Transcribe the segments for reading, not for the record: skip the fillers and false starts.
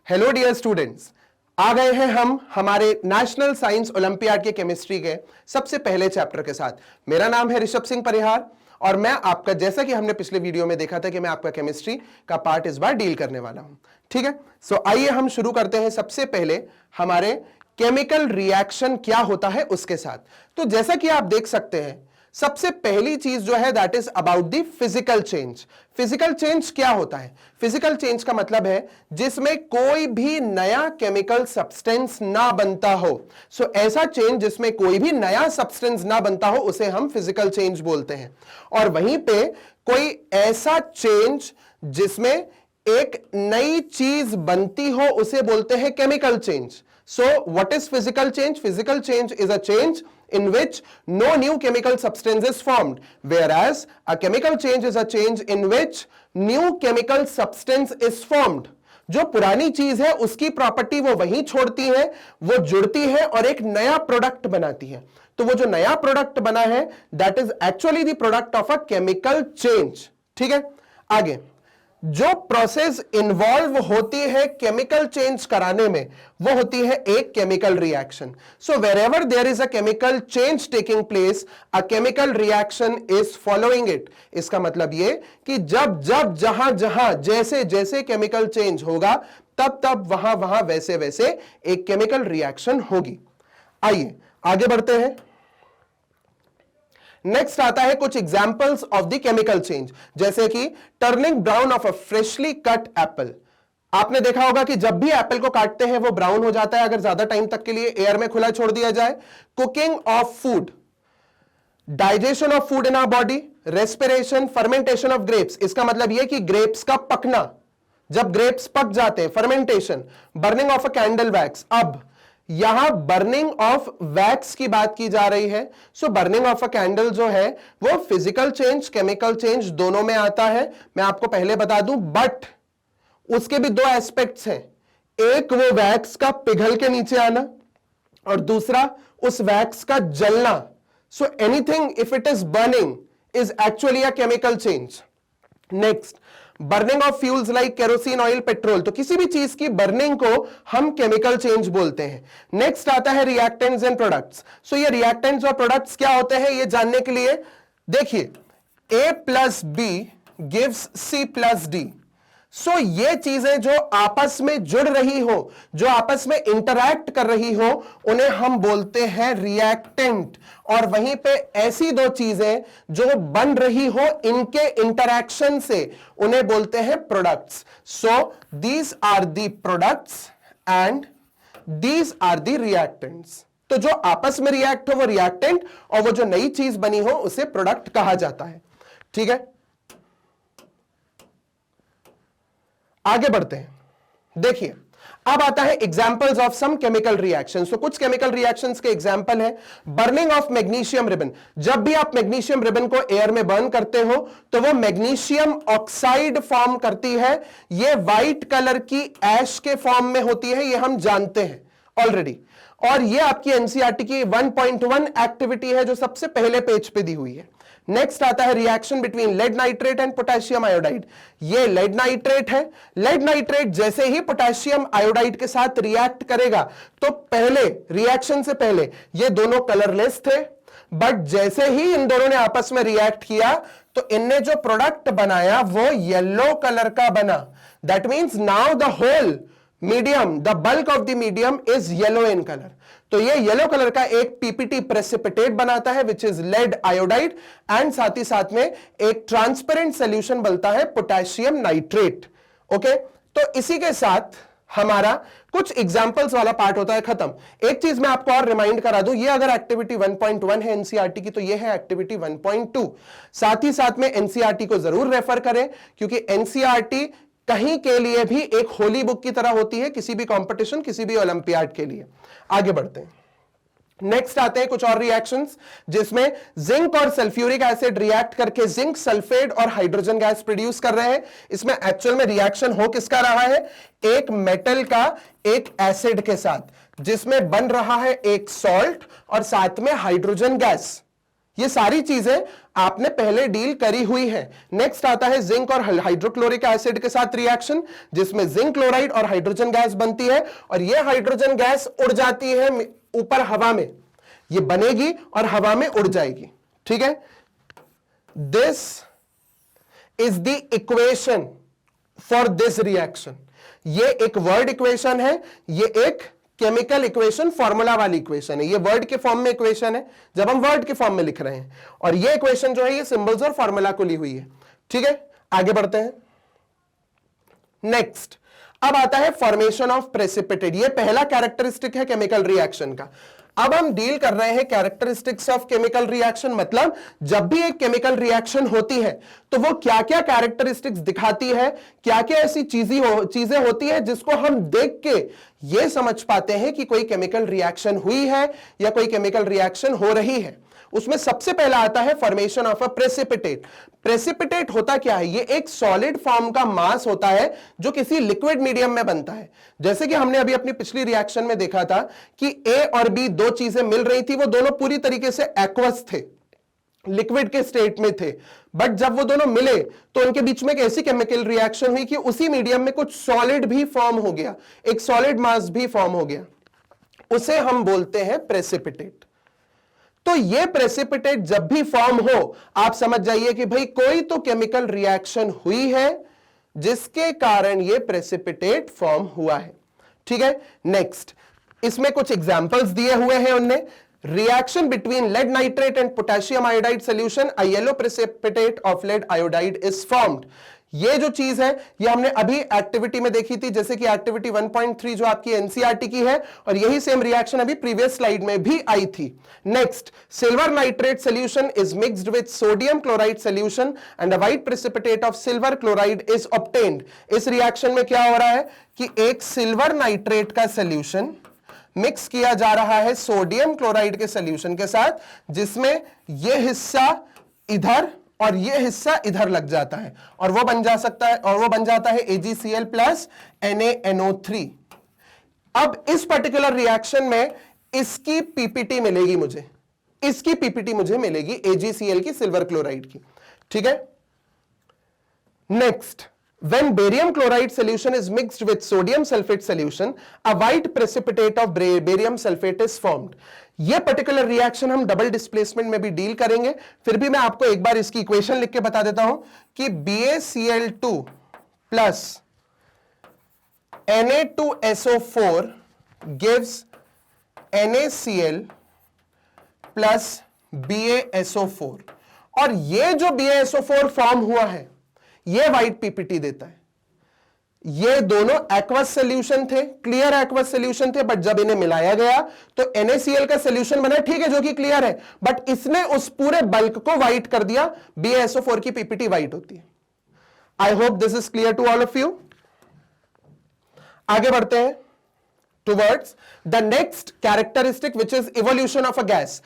Hello dear students, आ गए हैं हम हमारे नेशनल साइंस ओलंपियाड के केमिस्ट्री के सबसे पहले चैप्टर के साथ। मेरा नाम है ऋषभ सिंह परिहार और मैं आपका, जैसा कि हमने पिछले वीडियो में देखा था कि मैं आपका केमिस्ट्री का पार्ट इस बार डील करने वाला हूं। ठीक है, सो आइए हम शुरू करते हैं सबसे पहले हमारे केमिकल रिएक्शन क्या होता है उसके साथ। तो जैसा कि आप देख सकते हैं, सबसे पहली चीज जो है that is about the physical change. Physical change क्या होता है? फिजिकल चेंज का मतलब है जिसमें कोई भी नया केमिकल सब्सटेंस ना बनता हो। सो ऐसा चेंज जिसमें कोई भी नया सब्सटेंस ना बनता हो उसे हम फिजिकल चेंज बोलते हैं। और वहीं पे कोई ऐसा चेंज जिसमें एक नई चीज बनती हो उसे बोलते हैं chemical change. So what is physical change? Physical change is a change in which no new chemical substance is formed, whereas a chemical change is a change in which new chemical substance is formed. जो पुरानी चीज है उसकी property वो वहीं छोड़ती है, वो जुड़ती है और एक नया प्रोडक्ट बनाती है। तो वो जो नया प्रोडक्ट बना है that is actually the product of a chemical change. ठीक है, आगे जो प्रोसेस इन्वॉल्व होती है केमिकल चेंज कराने में वो होती है एक chemical reaction. So wherever there is a chemical change taking place, a chemical reaction is following it. इसका मतलब ये कि जब जब जहां जहां जैसे जैसे केमिकल चेंज होगा तब तब वहां वहां वैसे वैसे एक केमिकल रिएक्शन होगी। आइए आगे बढ़ते हैं। नेक्स्ट आता है कुछ examples of the chemical change, जैसे कि turning brown of a freshly cut Apple. आपने देखा होगा कि जब भी एप्पल को काटते हैं वो ब्राउन हो जाता है अगर ज्यादा टाइम तक के लिए एयर में खुला छोड़ दिया जाए। Cooking of food, digestion of food in our body, respiration, fermentation of grapes. इसका मतलब यह कि ग्रेप्स का पकना, जब ग्रेप्स पक जाते हैं, fermentation. Burning of a candle wax, अब यहां बर्निंग ऑफ वैक्स की बात की जा रही है। सो बर्निंग ऑफ अ कैंडल जो है वो फिजिकल चेंज केमिकल चेंज दोनों में आता है। मैं आपको पहले बता दूं, बट उसके भी दो एस्पेक्ट्स हैं। एक वो वैक्स का पिघल के नीचे आना और दूसरा उस वैक्स का जलना। So anything if it is burning is actually a chemical change. Next, burning of fuels like kerosene, oil, petrol. तो किसी भी चीज की बर्निंग को हम केमिकल चेंज बोलते हैं। नेक्स्ट आता है रिएक्टेंट्स एंड प्रोडक्ट्स। सो ये रिएक्टेंट्स और प्रोडक्ट्स क्या होते हैं ये जानने के लिए देखिए, A plus B gives C plus D. So ये चीजें जो आपस में जुड़ रही हो, जो आपस में इंटरैक्ट कर रही हो, उन्हें हम बोलते हैं रिएक्टेंट। और वहीं पे ऐसी दो चीजें जो बन रही हो इनके इंटरैक्शन से उन्हें बोलते हैं products. So these are the products and these are the reactants. तो जो आपस में रिएक्ट हो वो रिएक्टेंट और वो जो नई चीज बनी हो उसे प्रोडक्ट कहा जाता है। ठीक है, आगे बढ़ते हैं। देखिए, अब आता है examples of some chemical reactions. तो कुछ केमिकल रिएक्शंस के एग्जांपल है। Burning of magnesium ribbon. जब भी आप मैग्नीशियम रिबन को एयर में बर्न करते हो तो वो मैग्नीशियम ऑक्साइड फॉर्म करती है। ये व्हाइट कलर की ऐश के फॉर्म में होती है, ये हम जानते हैं ऑलरेडी। और ये आपकी एनसीईआरटी की 1.1 एक्टिविटी है जो सबसे पहले पेज पे दी हुई है। नेक्स्ट आता है reaction between lead nitrate and potassium iodide. ये लेड नाइट्रेट है। लेड नाइट्रेट जैसे ही पोटेशियम आयोडाइड के साथ रिएक्ट करेगा तो पहले रिएक्शन से पहले ये दोनों कलरलेस थे, बट जैसे ही इन दोनों ने आपस में रिएक्ट किया तो इनने जो प्रोडक्ट बनाया वो येलो कलर का बना। That means now the whole medium, the bulk of the medium is yellow in colour. तो ये येलो कलर का एक पीपीटी प्रेसिपिटेट बनाता है which is lead iodide and साथ ही साथ में एक ट्रांसपेरेंट सॉल्यूशन बनता है पोटेशियम नाइट्रेट। ओके, तो इसी के साथ हमारा कुछ एग्जांपल्स वाला पार्ट होता है खत्म। एक चीज मैं आपको और रिमाइंड करा दूं, ये अगर एक्टिविटी 1.1 है एनसीईआरटी की तो ये है एक्टिविटी 1.2। साथ ही साथ में एनसीईआरटी को जरूर रेफर करें क्योंकि एनसीईआरटी कहीं के लिए भी एक होली बुक की तरह होती है, किसी भी कंपटीशन किसी भी ओलंपियाड के लिए। आगे बढ़ते हैं। नेक्स्ट आते हैं कुछ और रिएक्शंस जिसमें जिंक और सल्फ्यूरिक एसिड रिएक्ट करके जिंक सल्फेट और हाइड्रोजन गैस प्रोड्यूस कर रहे हैं। इसमें एक्चुअल में रिएक्शन हो किसका रहा है? एक मेटल का एक एसिड के साथ, जिसमें बन रहा है एक सॉल्ट और साथ में हाइड्रोजन गैस। ये सारी चीजें आपने पहले डील करी हुई है। नेक्स्ट आता है जिंक और हाइड्रोक्लोरिक एसिड के साथ रिएक्शन, जिसमें जिंक क्लोराइड और हाइड्रोजन गैस बनती है, और ये हाइड्रोजन गैस उड़ जाती है ऊपर हवा में, ये बनेगी और हवा में उड़ जाएगी। ठीक है, this is the equation for this reaction. ये एक वर्ड इक्वेशन है, ये एक केमिकल इक्वेशन फॉर्मूला वाली इक्वेशन है। ये वर्ड के फॉर्म में इक्वेशन है, जब हम वर्ड के फॉर्म में लिख रहे हैं, और ये इक्वेशन जो है ये सिंबल्स और फॉर्मूला को ली हुई है। ठीक है, आगे बढ़ते हैं। नेक्स्ट अब आता है फॉर्मेशन ऑफ प्रेसिपिटेट। ये पहला कैरेक्टरिस्टिक है केमिकल रिएक्शन का। अब हम डील कर रहे हैं कैरेक्टरिस्टिक्स ऑफ केमिकल रिएक्शन, मतलब जब भी एक केमिकल रिएक्शन होती है तो वो क्या क्या कैरेक्टरिस्टिक्स दिखाती है, क्या क्या ऐसी चीजें होती है जिसको हम देख के ये समझ पाते हैं कि कोई केमिकल रिएक्शन हुई है या कोई केमिकल रिएक्शन हो रही है। उसमें सबसे पहला आता है formation of a precipitate. Precipitate होता क्या है? ये एक सॉलिड फॉर्म का मास होता है जो किसी लिक्विड मीडियम में बनता है। जैसे कि हमने अभी अपनी पिछली रिएक्शन में देखा था कि ए और बी दो चीजें मिल रही थी, वो दोनों पूरी तरीके से एक्वस थे, लिक्विड के स्टेट में थे, बट जब वो दोनों मिले तो उनके बीच में एक ऐसी केमिकल रिएक्शन हुई कि उसी मीडियम में कुछ सॉलिड भी फॉर्म हो गया, एक सॉलिड मास भी फॉर्म हो गया, उसे हम बोलते हैं प्रेसिपिटेट। तो ये प्रेसिपिटेट जब भी फॉर्म हो, आप समझ जाइए कि भाई कोई तो केमिकल रिएक्शन हुई है जिसके कारण ये प्रेसिपिटेट फॉर्म हुआ है। ठीक है, नेक्स्ट इसमें कुछ एग्जांपल्स दिए हुए हैं उनने। Reaction between lead nitrate and potassium iodide solution, a yellow precipitate of lead iodide is formed. ये जो चीज है ये हमने अभी एक्टिविटी में देखी थी, जैसे कि एक्टिविटी 1.3 जो आपकी एनसीईआरटी की है, और यही सेम रिएक्शन अभी प्रीवियस स्लाइड में भी आई थी। Next, silver nitrate solution is mixed with sodium chloride solution and a white precipitate of silver chloride is obtained. इस रिएक्शन में क्या हो रहा है कि एक सिल्वर नाइट्रेट का सॉल्यूशन मिक्स किया जा रहा है सोडियम क्लोराइड के सॉल्यूशन के साथ, जिसमें यह हिस्सा इधर और यह हिस्सा इधर लग जाता है, और वो बन जा सकता है, और वो बन जाता है AgCl प्लस NaNO3। अब इस पर्टिकुलर रिएक्शन में इसकी पीपीटी मिलेगी मुझे, इसकी पीपीटी मुझे मिलेगी AgCl की सिल्वर क्लोराइड की। ठीक है, next, when barium chloride solution is mixed with sodium sulfate solution, a white precipitate of barium sulfate is formed। ये पर्टिकुलर रिएक्शन हम डबल डिस्प्लेसमेंट में भी डील करेंगे, फिर भी मैं आपको एक बार इसकी इक्वेशन लिख के बता देता हूं कि BaCl2 plus Na2SO4 gives NaCl plus BaSO4, और ये जो BaSO4 फॉर्म हुआ है ये व्हाइट पीपीटी देता है। ये दोनों एक्वस सॉल्यूशन थे, क्लियर एक्वस सॉल्यूशन थे, बट जब इन्हें मिलाया गया तो NaCl का सॉल्यूशन बना, ठीक है, जो कि क्लियर है, बट इसने उस पूरे बल्क को व्हाइट कर दिया। BaSO4 की पीपीटी व्हाइट होती है। I hope this is clear to all of you. आगे बढ़ते हैं towards the next characteristic which is evolution of a gas.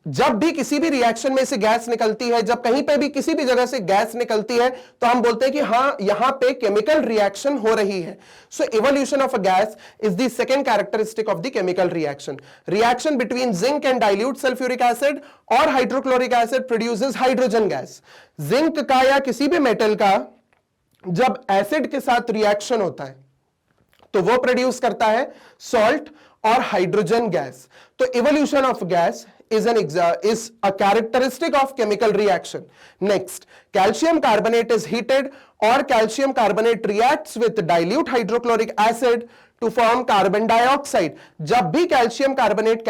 जब भी किसी भी रिएक्शन में से गैस निकलती है, जब कहीं पे भी किसी भी जगह से गैस निकलती है, तो हम बोलते हैं कि हां यहां पे केमिकल रिएक्शन हो रही है। So evolution of a gas is the second characteristic of the chemical reaction. Reaction between zinc and dilute sulphuric acid और hydrochloric acid produces hydrogen gas. Zinc का या किसी भी मेटल का जब एसिड के साथ रिएक्शन होता है तो वो प्रोड्यूस करता है सॉल्ट और हाइड्रोजन गैस। तो evolution of gas is a characteristic of chemical reaction. Next, calcium carbonate is heated or calcium carbonate reacts with dilute hydrochloric acid to form carbon dioxide। जब भी कैल्शियम कार्बोनेट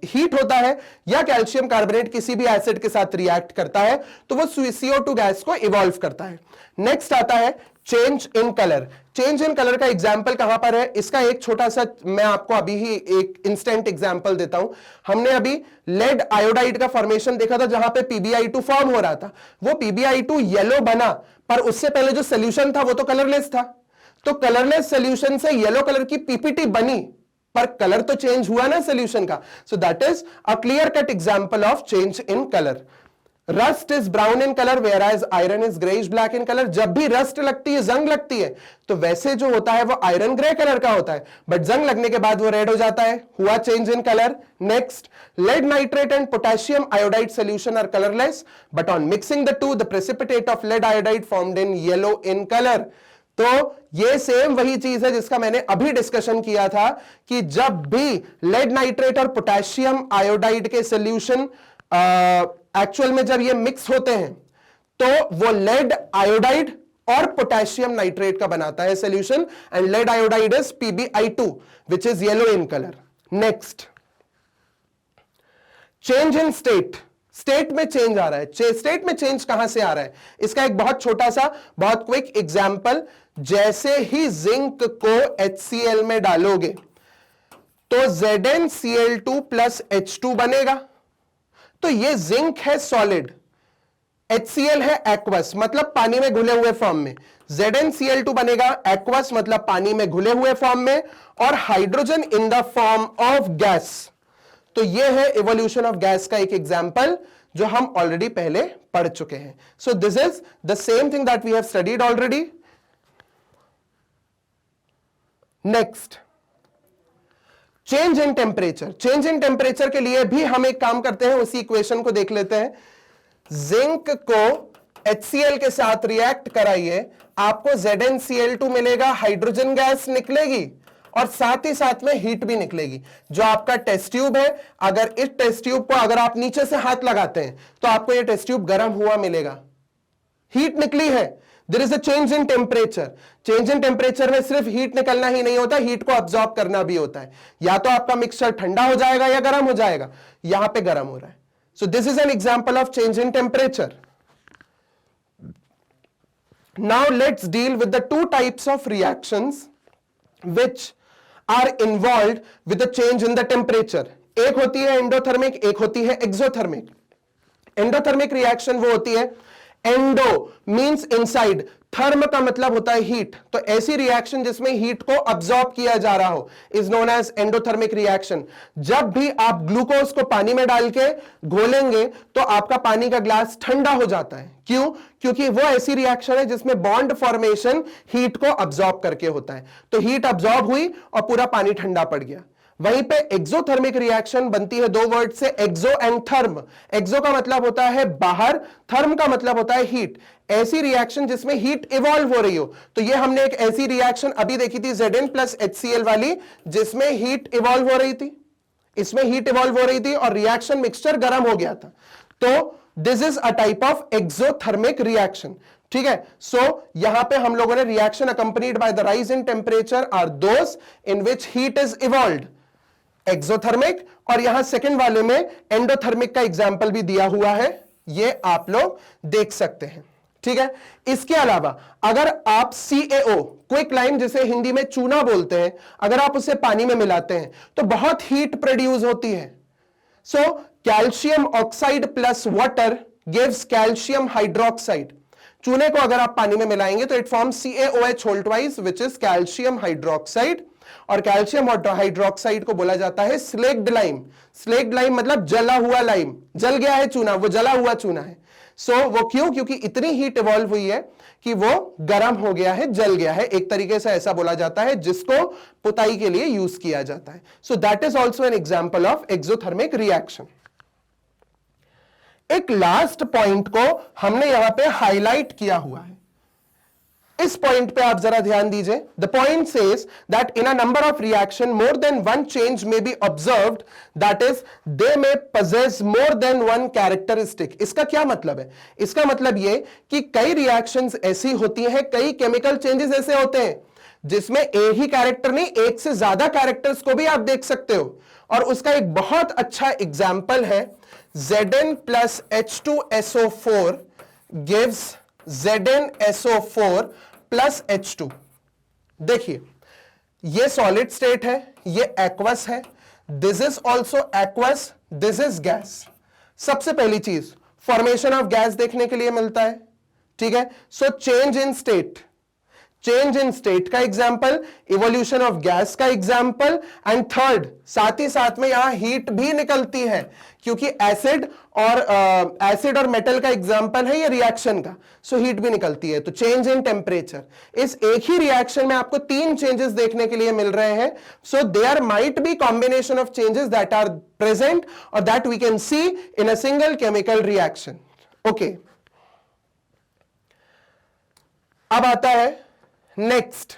हीट होता है या calcium carbonate किसी भी acid के साथ react करता है तो वो CO2 गैस को इवॉल्व करता है। नेक्स्ट आता है change in colour. Change in colour का एग्जाम्पल कहां पर है, इसका एक छोटा सा मैं आपको अभी ही एक इंस्टेंट एग्जाम्पल देता हूं। हमने अभी लेड आयोडाइड का फॉर्मेशन देखा था जहां पे PbI2 फॉर्म हो रहा था। वो PbI2 येलो बना, पर उससे पहले जो सोल्यूशन था वो तो कलरलेस था। तो कलरलेस सोल्यूशन से येलो कलर की पीपीटी बनी, पर कलर तो चेंज हुआ ना सोल्यूशन का। So that is a clear cut example of change in colour. Rust is brown in colour whereas iron is greyish black in colour. जब भी रस्ट लगती है, जंग लगती है, तो वैसे जो होता है वो आयरन ग्रे कलर का होता है, बट जंग लगने के बाद वो रेड हो जाता है, हुआ change in colour. Next, lead nitrate and potassium iodide solution are colourless, but on mixing the two the precipitate of lead iodide formed in yellow in colour. तो ये सेम वही चीज है जिसका मैंने अभी डिस्कशन किया था कि जब भी लेड नाइट्रेट और पोटेशियम आयोडाइड के सोल्यूशन एक्चुअल में जब ये मिक्स होते हैं तो वो लेड आयोडाइड और पोटेशियम नाइट्रेट का बनाता है solution, and lead iodide is PbI2 which is yellow in colour. Next, change in state. State में चेंज आ रहा है। स्टेट में चेंज कहां से आ रहा है? इसका एक बहुत छोटा सा, बहुत क्विक एग्जांपल, जैसे ही जिंक को HCl में डालोगे तो ZnCl2 प्लस H2 बनेगा। तो ये जिंक है सॉलिड, HCl है एक्वस, मतलब पानी में घुले हुए फॉर्म में, ZnCl2 बनेगा एक्वस मतलब पानी में घुले हुए फॉर्म में, और hydrogen in the form of gas. तो ये है इवोल्यूशन ऑफ गैस का एक एग्जांपल जो हम ऑलरेडी पहले पढ़ चुके हैं। So this is the same thing that we have studied already. Next, change in temperature. Change in temperature के लिए भी हम एक काम करते हैं, उसी इक्वेशन को देख लेते हैं। जिंक को HCl के साथ रिएक्ट कराइए, आपको ZnCl2 मिलेगा, हाइड्रोजन गैस निकलेगी और साथ ही साथ में हीट भी निकलेगी। जो आपका टेस्ट ट्यूब है, अगर इस टेस्ट ट्यूब को अगर आप नीचे से हाथ लगाते हैं तो आपको यह टेस्ट ट्यूब गर्म हुआ मिलेगा, हीट निकली है। There is a change in temperature. Change in temperature में सिर्फ हीट निकलना ही नहीं होता, हीट को अब्सॉर्ब करना भी होता है। या तो आपका मिक्सचर ठंडा हो जाएगा या गर्म हो जाएगा, यहां पे गर्म हो रहा है। So this is an example of change in temperature. Now let's deal with the two types of reactions which are involved with the change in the temperature. एक होती है एंडोथर्मिक, एक होती है एक्सोथर्मिक। एंडोथर्मिक रिएक्शन वो होती है, endo means inside, therm का मतलब होता है हीट, तो ऐसी रिएक्शन जिसमें हीट को अब्सॉर्ब किया जा रहा हो is known as endothermic reaction. जब भी आप ग्लूकोज को पानी में डाल के घोलेंगे तो आपका पानी का ग्लास ठंडा हो जाता है। क्यों? क्योंकि वो ऐसी रिएक्शन है जिसमें बॉन्ड फॉर्मेशन हीट को अब्सॉर्ब करके होता है। तो हीट अब्सॉर्ब हुई और पूरा पानी ठंडा पड़ गया। वहीं पे एक्सोथर्मिक रिएक्शन बनती है दो वर्ड से, एक्सो एंड थर्म। एक्सो का मतलब होता है बाहर, थर्म का मतलब होता है हीट। ऐसी रिएक्शन जिसमें हीट इवॉल्व हो रही हो। तो ये हमने एक ऐसी रिएक्शन अभी देखी थी Zn प्लस HCl वाली, जिसमें हीट इवॉल्व हो रही थी, इसमें हीट इवॉल्व हो रही थी और रिएक्शन मिक्सचर गर्म हो गया था। तो this is a type of exothermic reaction. ठीक है, सो यहां पे हम लोगों ने reaction accompanied by the rise in temperature are those in which heat is evolved, exothermic, और यहां सेकंड वाले में एंडोथर्मिक का एग्जाम्पल भी दिया हुआ है, ये आप लोग देख सकते हैं। ठीक है, इसके अलावा अगर आप CaO, क्विक लाइम जिसे हिंदी में चूना बोलते हैं, अगर आप उसे पानी में मिलाते हैं तो बहुत हीट प्रोड्यूस होती है। So calcium oxide plus water gives calcium hydroxide. चूने को अगर आप पानी में मिलाएंगे तो it forms CaOH whole twice which is calcium hydroxide, और कैल्शियम हाइड्रोक्साइड को बोला जाता है स्लेक्ड लाइम। स्लेक्ड लाइम मतलब जला हुआ लाइम, जल गया है चूना, वो जला हुआ चूना है। सो वो क्यों? क्योंकि इतनी हीट इवॉल्व हुई है कि वो गर्म हो गया है, जल गया है। एक तरीके से ऐसा बोला जाता है, जिसको पुताई के लिए यूज किया जाता है। सो that is also an example of exothermic reaction. एक लास्ट पॉइंट को हमने यहां पे हाईलाइट किया हुआ है, इस पॉइंट पे आप जरा ध्यान दीजिए। The point says that in a number of reaction more than one change may be observed, that is they may possess more than one characteristic. इसका क्या मतलब है? इसका मतलब ये कि कई रिएक्शंस ऐसी होती हैं, कई केमिकल चेंजेस ऐसे होते हैं जिसमें एक ही कैरेक्टर नहीं, एक से ज्यादा कैरेक्टर्स को भी आप देख सकते हो। और उसका एक बहुत अच्छा एग्जाम्पल है Zn plus H2SO4 gives ZnSO4 plus H2। देखिए, ये सॉलिड स्टेट है, ये एक्वस है, this is also aqueous, this is gas. सबसे पहली चीज फॉर्मेशन ऑफ गैस देखने के लिए मिलता है। ठीक है, so change in state. Change in state का एग्जाम्पल, इवोल्यूशन ऑफ गैस का एग्जाम्पल, एंड थर्ड साथ ही साथ में यहां हीट भी निकलती है, क्योंकि एसिड और मेटल का एग्जाम्पल है ये रिएक्शन का, सो हीट भी निकलती है। तो चेंज इन टेम्परेचर, इस एक ही रिएक्शन में आपको 3 चेंजेस देखने के लिए मिल रहे हैं। So there might be combination of changes that are present और that we can see in a single chemical reaction. Okay, अब आता है next,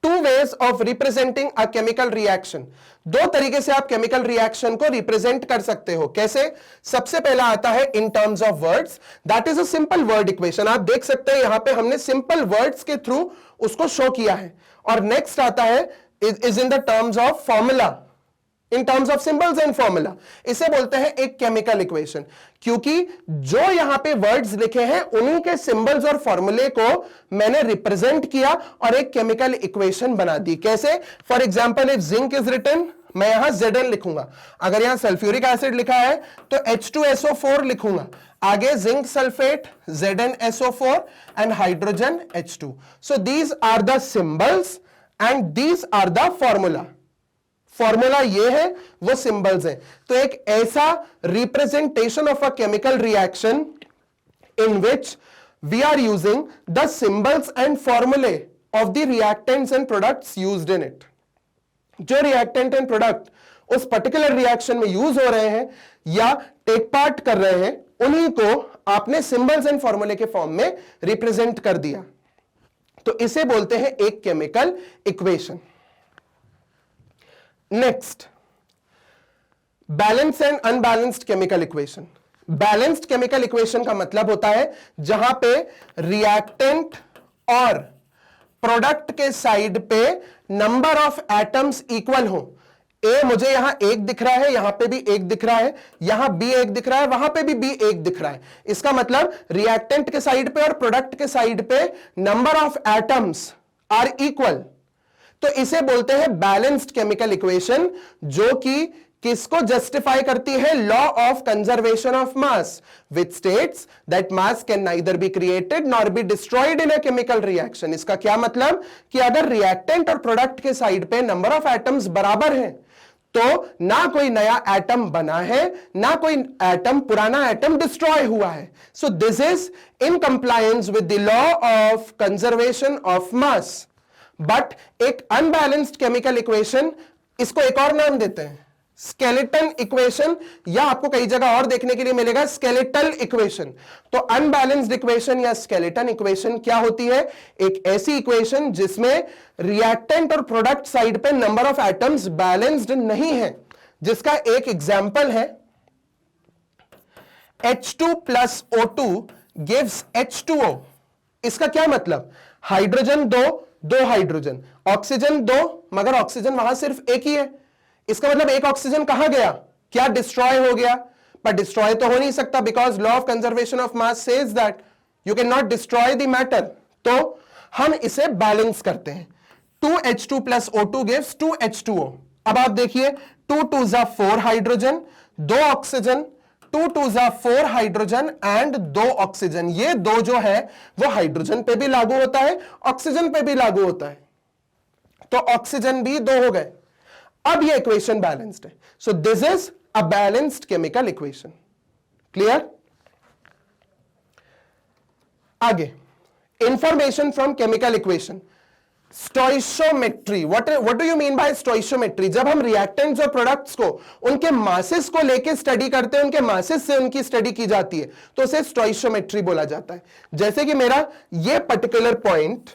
2 ways of representing a chemical reaction। 2 तरीके से आप केमिकल रिएक्शन को रिप्रेजेंट कर सकते हो। कैसे? सबसे पहला आता है इन terms of words, that is a simple word equation. आप देख सकते हैं यहां पे हमने सिंपल वर्ड्स के थ्रू उसको शो किया है। और नेक्स्ट आता है is in the terms of formula, in terms of symbols and formula. इसे बोलते हैं एक केमिकल इक्वेशन, क्योंकि जो यहां पे वर्ड्स लिखे हैं उन्हीं के सिंबल्स और फॉर्मूले को मैंने रिप्रेजेंट किया और एक केमिकल इक्वेशन बना दी। कैसे? For example if zinc is written, मैं यहां Zn लिखूंगा। अगर यहां सल्फ्यूरिक एसिड लिखा है तो H2SO4 लिखूंगा। आगे zinc sulphate ZnSO4 and hydrogen H2। So these are the symbols and these are the formula. Formula ये है, वो सिंबल्स हैं। तो एक ऐसा representation of a chemical reaction in which we are using the symbols and formulae of the reactants and products used in it. जो reactant and product उस particular reaction में यूज हो रहे हैं या टेक पार्ट कर रहे हैं, उन्हीं को आपने सिंबल्स एंड फॉर्मूले के फॉर्म में रिप्रेजेंट कर दिया। तो इसे बोलते हैं एक chemical equation. Next, balance and unbalanced chemical equation. Balanced chemical equation का मतलब होता है जहां पे रिएक्टेंट और प्रोडक्ट के साइड पे नंबर ऑफ एटम्स इक्वल हो। ए मुझे यहां 1 दिख रहा है, यहां पे भी 1 दिख रहा है, यहां बी 1 दिख रहा है, वहां पे भी बी 1 दिख रहा है। इसका मतलब रिएक्टेंट के साइड पे और प्रोडक्ट के साइड पे number of atoms are equal. तो इसे बोलते हैं बैलेंस्ड केमिकल इक्वेशन, जो कि किसको जस्टिफाई करती है? Law of conservation of mass, which states that mass can neither be created nor be destroyed in a chemical reaction. इसका क्या मतलब कि अगर रिएक्टेंट और प्रोडक्ट के साइड पे नंबर ऑफ एटम्स बराबर हैं तो ना कोई नया एटम बना है, ना कोई एटम पुराना एटम डिस्ट्रॉय हुआ है। So this is in compliance with the law of conservation of mass. But एक अनबैलेंस्ड केमिकल इक्वेशन, इसको एक और नाम देते हैं स्केलेटन इक्वेशन, या आपको कई जगह और देखने के लिए मिलेगा स्केलेटल इक्वेशन। तो अनबैलेंस्ड इक्वेशन या स्केलेटन इक्वेशन क्या होती है? एक ऐसी इक्वेशन जिसमें रिएक्टेंट और प्रोडक्ट साइड पे नंबर ऑफ एटम्स बैलेंस्ड नहीं है, जिसका एक एग्जांपल है H2 plus O2 gives H2O। इसका क्या मतलब? हाइड्रोजन 2 हाइड्रोजन, ऑक्सीजन 2, मगर ऑक्सीजन वहां सिर्फ एक ही है। इसका मतलब एक ऑक्सीजन कहां गया? क्या डिस्ट्रॉय हो गया? पर डिस्ट्रॉय तो हो नहीं सकता, because law of conservation of mass says that you can not destroy the matter. तो हम इसे बैलेंस करते हैं। 2H2 plus O2 gives 2H2O। अब आप देखिए 2 2s are 4 hydrogen, 2 oxygen, 2 2s are 4 hydrogen and 2 oxygen. ये 2 जो है वो हाइड्रोजन पे भी लागू होता है, ऑक्सीजन पे भी लागू होता है, तो ऑक्सीजन भी 2 हो गए। अब ये इक्वेशन बैलेंस्ड है। So this is a balanced chemical equation. Clear? आगे, information from chemical equation. Stoichiometry, what do you mean by stoichiometry? जब हम रिएक्टेंट्स और प्रोडक्ट्स को उनके मासेस को लेके स्टडी करते हैं, उनके मासेस से उनकी स्टडी की जाती है, तो उसे स्टोइशियोमेट्री बोला जाता है। जैसे कि मेरा ये पर्टिकुलर पॉइंट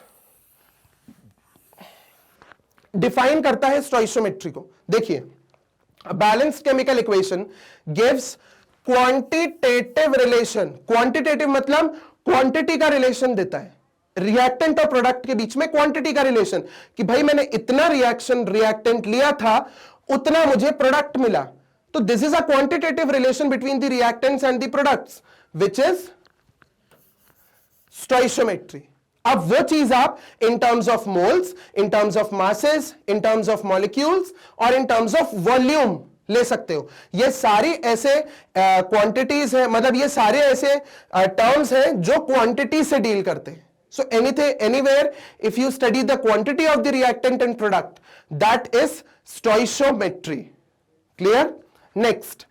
डिफाइन करता है स्टोइशियोमेट्री को। देखिए, balanced chemical equation gives quantitative relation. Quantitative मतलब क्वांटिटी का रिलेशन देता है, रिएक्टेंट और प्रोडक्ट के बीच में क्वांटिटी का रिलेशन, कि भाई मैंने इतना रिएक्टेंट लिया था, उतना मुझे प्रोडक्ट मिला। तो this is a quantitative relation between the reactants and the products, which is stoichiometry. अब वो चीज आप in terms of moles, in terms of masses, in terms of molecules और इन टर्म्स ऑफ वॉल्यूम ले सकते हो। ये सारी ऐसे क्वांटिटीज है, मतलब ये सारे ऐसे टर्म्स हैं जो क्वांटिटी से डील करते हैं, So anything, anywhere, if you study the quantity of the reactant and product, that is stoichiometry. Clear? Next,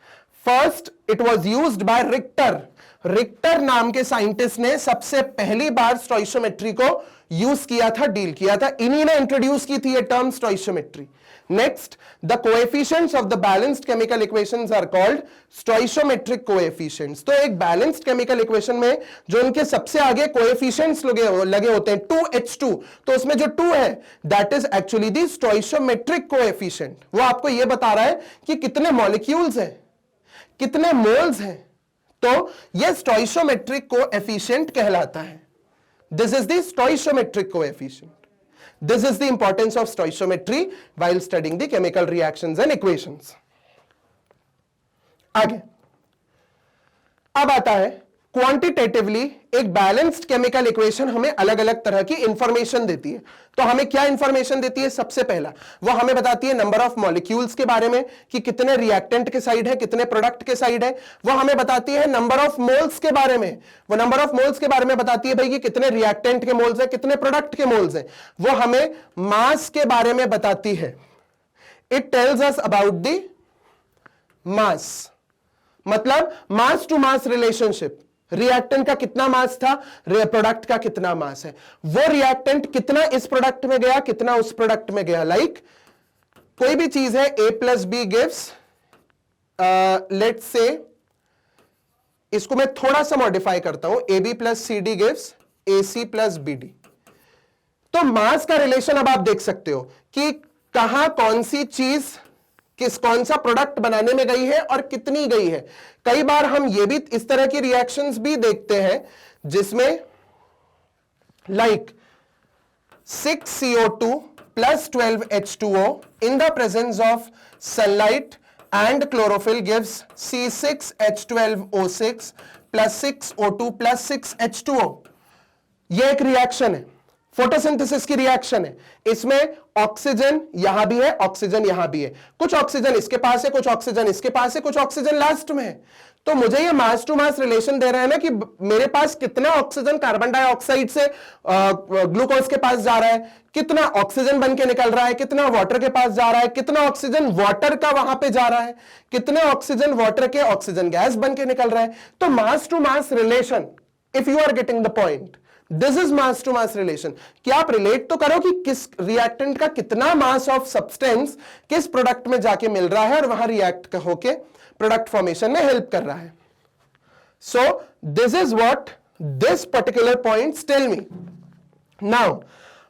first it was used by Richter. Richter नाम के साइंटिस्ट ने सबसे पहली बार स्टोइशियोमेट्री को यूज किया था, डील किया था, इन्हीं ने इंट्रोड्यूस की थी ये term stoichiometry. Next, the coefficients of the balanced chemical equations are called stoichiometric coefficients. तो एक बैलेंस्ड केमिकल इक्वेशन में जो उनके सबसे आगे कोएफिशिएंट्स लगे होते हैं 2H2, तो उसमें जो 2 है that is actually the stoichiometric coefficient. वो आपको ये बता रहा है कि कितने मॉलिक्यूल्स हैं, कितने मोल्स हैं. तो यह स्टोइशियोमेट्रिक कोएफिशिएंट कहलाता है. This is the stoichiometric coefficient. This is the importance of stoichiometry while studying the chemical reactions and equations. आगे अब आता है क्वांटिटेटिवली एक बैलेंस्ड केमिकल इक्वेशन हमें अलग अलग तरह की इंफॉर्मेशन देती है. तो हमें क्या इंफॉर्मेशन देती है? सबसे पहला वो हमें बताती है नंबर ऑफ मॉलिक्यूल्स के बारे में कि कितने रिएक्टेंट के साइड है, कितने प्रोडक्ट के साइड है. वो हमें बताती है नंबर ऑफ मोल्स के बारे में. वो नंबर ऑफ मोल्स के बारे में बताती है भाई कि कितने रिएक्टेंट के मोल्स है, कितने प्रोडक्ट के मोल्स है. वो हमें मास के बारे में बताती है. It tells us about the mass, मतलब मास टू मास रिलेशनशिप. रिएक्टेंट का कितना मास था, प्रोडक्ट का कितना मास है, वो रिएक्टेंट कितना इस प्रोडक्ट में गया, कितना उस प्रोडक्ट में गया. लाइक कोई भी चीज है A plus B gives, let's say इसको मैं थोड़ा सा मॉडिफाई करता हूं, AB plus CD gives AC plus BD. तो मास का रिलेशन अब आप देख सकते हो कि कहां कौन सी चीज कौन सा प्रोडक्ट बनाने में गई है और कितनी गई है. कई बार हम ये भी इस तरह की रिएक्शंस भी देखते हैं जिसमें like 6CO2 plus 12H2O in the presence of sunlight and chlorophyll gives C6H12O6 plus 6O2 plus 6H2O. यह एक रिएक्शन है, फोटोसिंथेसिस की रिएक्शन है. इसमें ऑक्सीजन यहां भी है, ऑक्सीजन यहां भी है, कुछ ऑक्सीजन इसके पास है, कुछ ऑक्सीजन इसके पास है, कुछ ऑक्सीजन लास्ट में है. तो मुझे ये मास टू मास रिलेशन दे रहा है ना कि मेरे पास कितना ऑक्सीजन कार्बन डाइऑक्साइड से ग्लूकोज के पास जा रहा है, कितना ऑक्सीजन बन के निकल रहा है, कितना वाटर के पास जा रहा है, कितना ऑक्सीजन वाटर का वहां पे जा रहा है, कितने ऑक्सीजन वाटर के ऑक्सीजन गैस बन के निकल रहा है. तो mass to mass relation, if you are getting the point, this is mass to mass relation. कि आप रिलेट तो करो कि किस रिएक्टेंट का कितना मास ऑफ सब्सटेंस किस प्रोडक्ट में जाके मिल रहा है और वहां रिएक्ट होके प्रोडक्ट फॉर्मेशन में हेल्प कर रहा है. So this is what this particular points tell me. Now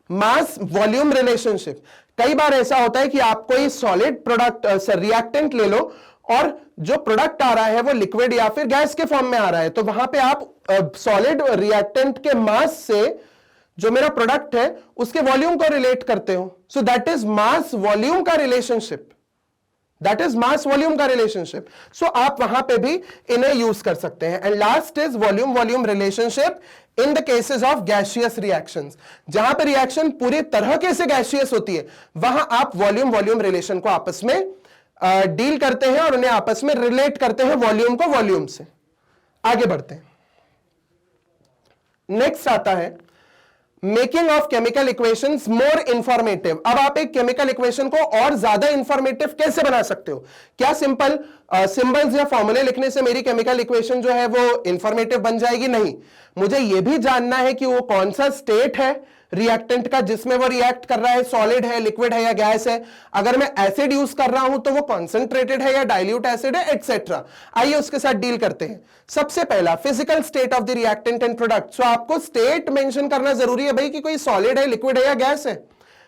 mass volume relationship. कई बार ऐसा होता है कि आप कोई सॉलिड प्रोडक्ट रिएक्टेंट ले लो और जो प्रोडक्ट आ रहा है वो लिक्विड या फिर गैस के फॉर्म में आ रहा है. तो वहां पे आप सॉलिड रिएक्टेंट के मास से जो मेरा प्रोडक्ट है उसके वॉल्यूम को रिलेट करते हो. So that is mass volume का relationship. That is mass volume का रिलेशनशिप. सो आप वहां पे भी इन्हें यूज कर सकते हैं. And last is volume volume relationship in the cases of gaseous reactions. जहां पे रिएक्शन पूरी तरह से गैसियस होती है वहां आप वॉल्यूम वॉल्यूम रिलेशन को आपस में डील करते हैं और उन्हें आपस में रिलेट करते हैं वॉल्यूम को वॉल्यूम से. आगे बढ़ते हैं. नेक्स्ट आता है making of chemical equations more informative. अब आप एक केमिकल इक्वेशन को और ज्यादा इंफॉर्मेटिव कैसे बना सकते हो? क्या सिंपल सिंबल्स या फॉर्मूले लिखने से मेरी केमिकल इक्वेशन जो है वो इंफॉर्मेटिव बन जाएगी? नहीं, मुझे यह भी जानना है कि वो कौन सा स्टेट है रिएक्टेंट का जिसमें वो रिएक्ट कर रहा है, सॉलिड है, लिक्विड है या गैस है. अगर मैं एसिड यूज कर रहा हूं तो वो कॉन्सेंट्रेटेड है या डाइल्यूट एसिड है, एटसेट्रा. आइए उसके साथ डील करते हैं. सबसे पहला physical state of the reactant and product. So आपको स्टेट मेंशन करना जरूरी है भाई कि कोई सॉलिड है, लिक्विड है या गैस है.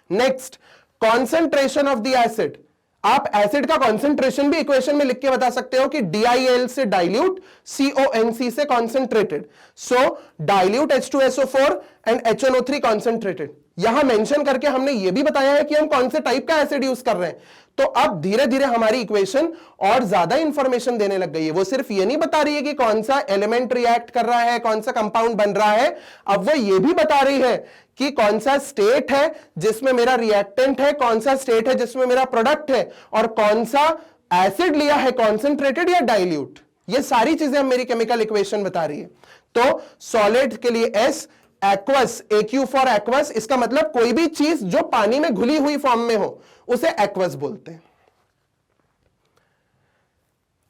Next, concentration of the acid. आप एसिड का कॉन्सेंट्रेशन भी इक्वेशन में लिख के बता सकते हो कि DIL से डाइल्यूट, CONC से concentrated. So dilute H2SO4 and HNO3 concentrated. यहां मेंशन करके हमने यह भी बताया है कि हम कौन से टाइप का एसिड यूज कर रहे हैं. तो अब धीरे धीरे हमारी इक्वेशन और ज्यादा इंफॉर्मेशन देने लग गई है. वो सिर्फ ये नहीं बता रही है कि कौन सा एलिमेंट रिएक्ट कर रहा है, कौन सा कंपाउंड बन रहा है. अब वो ये भी बता रही है कि कौन सा स्टेट है जिसमें मेरा रिएक्टेंट है, कौन सा स्टेट है जिसमें मेरा प्रोडक्ट है, और कौन सा एसिड लिया है, कॉन्सेंट्रेटेड या डाइल्यूट. ये सारी चीजें मेरी केमिकल इक्वेशन बता रही है. तो सॉलिड के लिए S, aqueous, AQ for aqueous, इसका मतलब कोई भी चीज जो पानी में घुली हुई फॉर्म में हो उसे एक्वस बोलते हैं।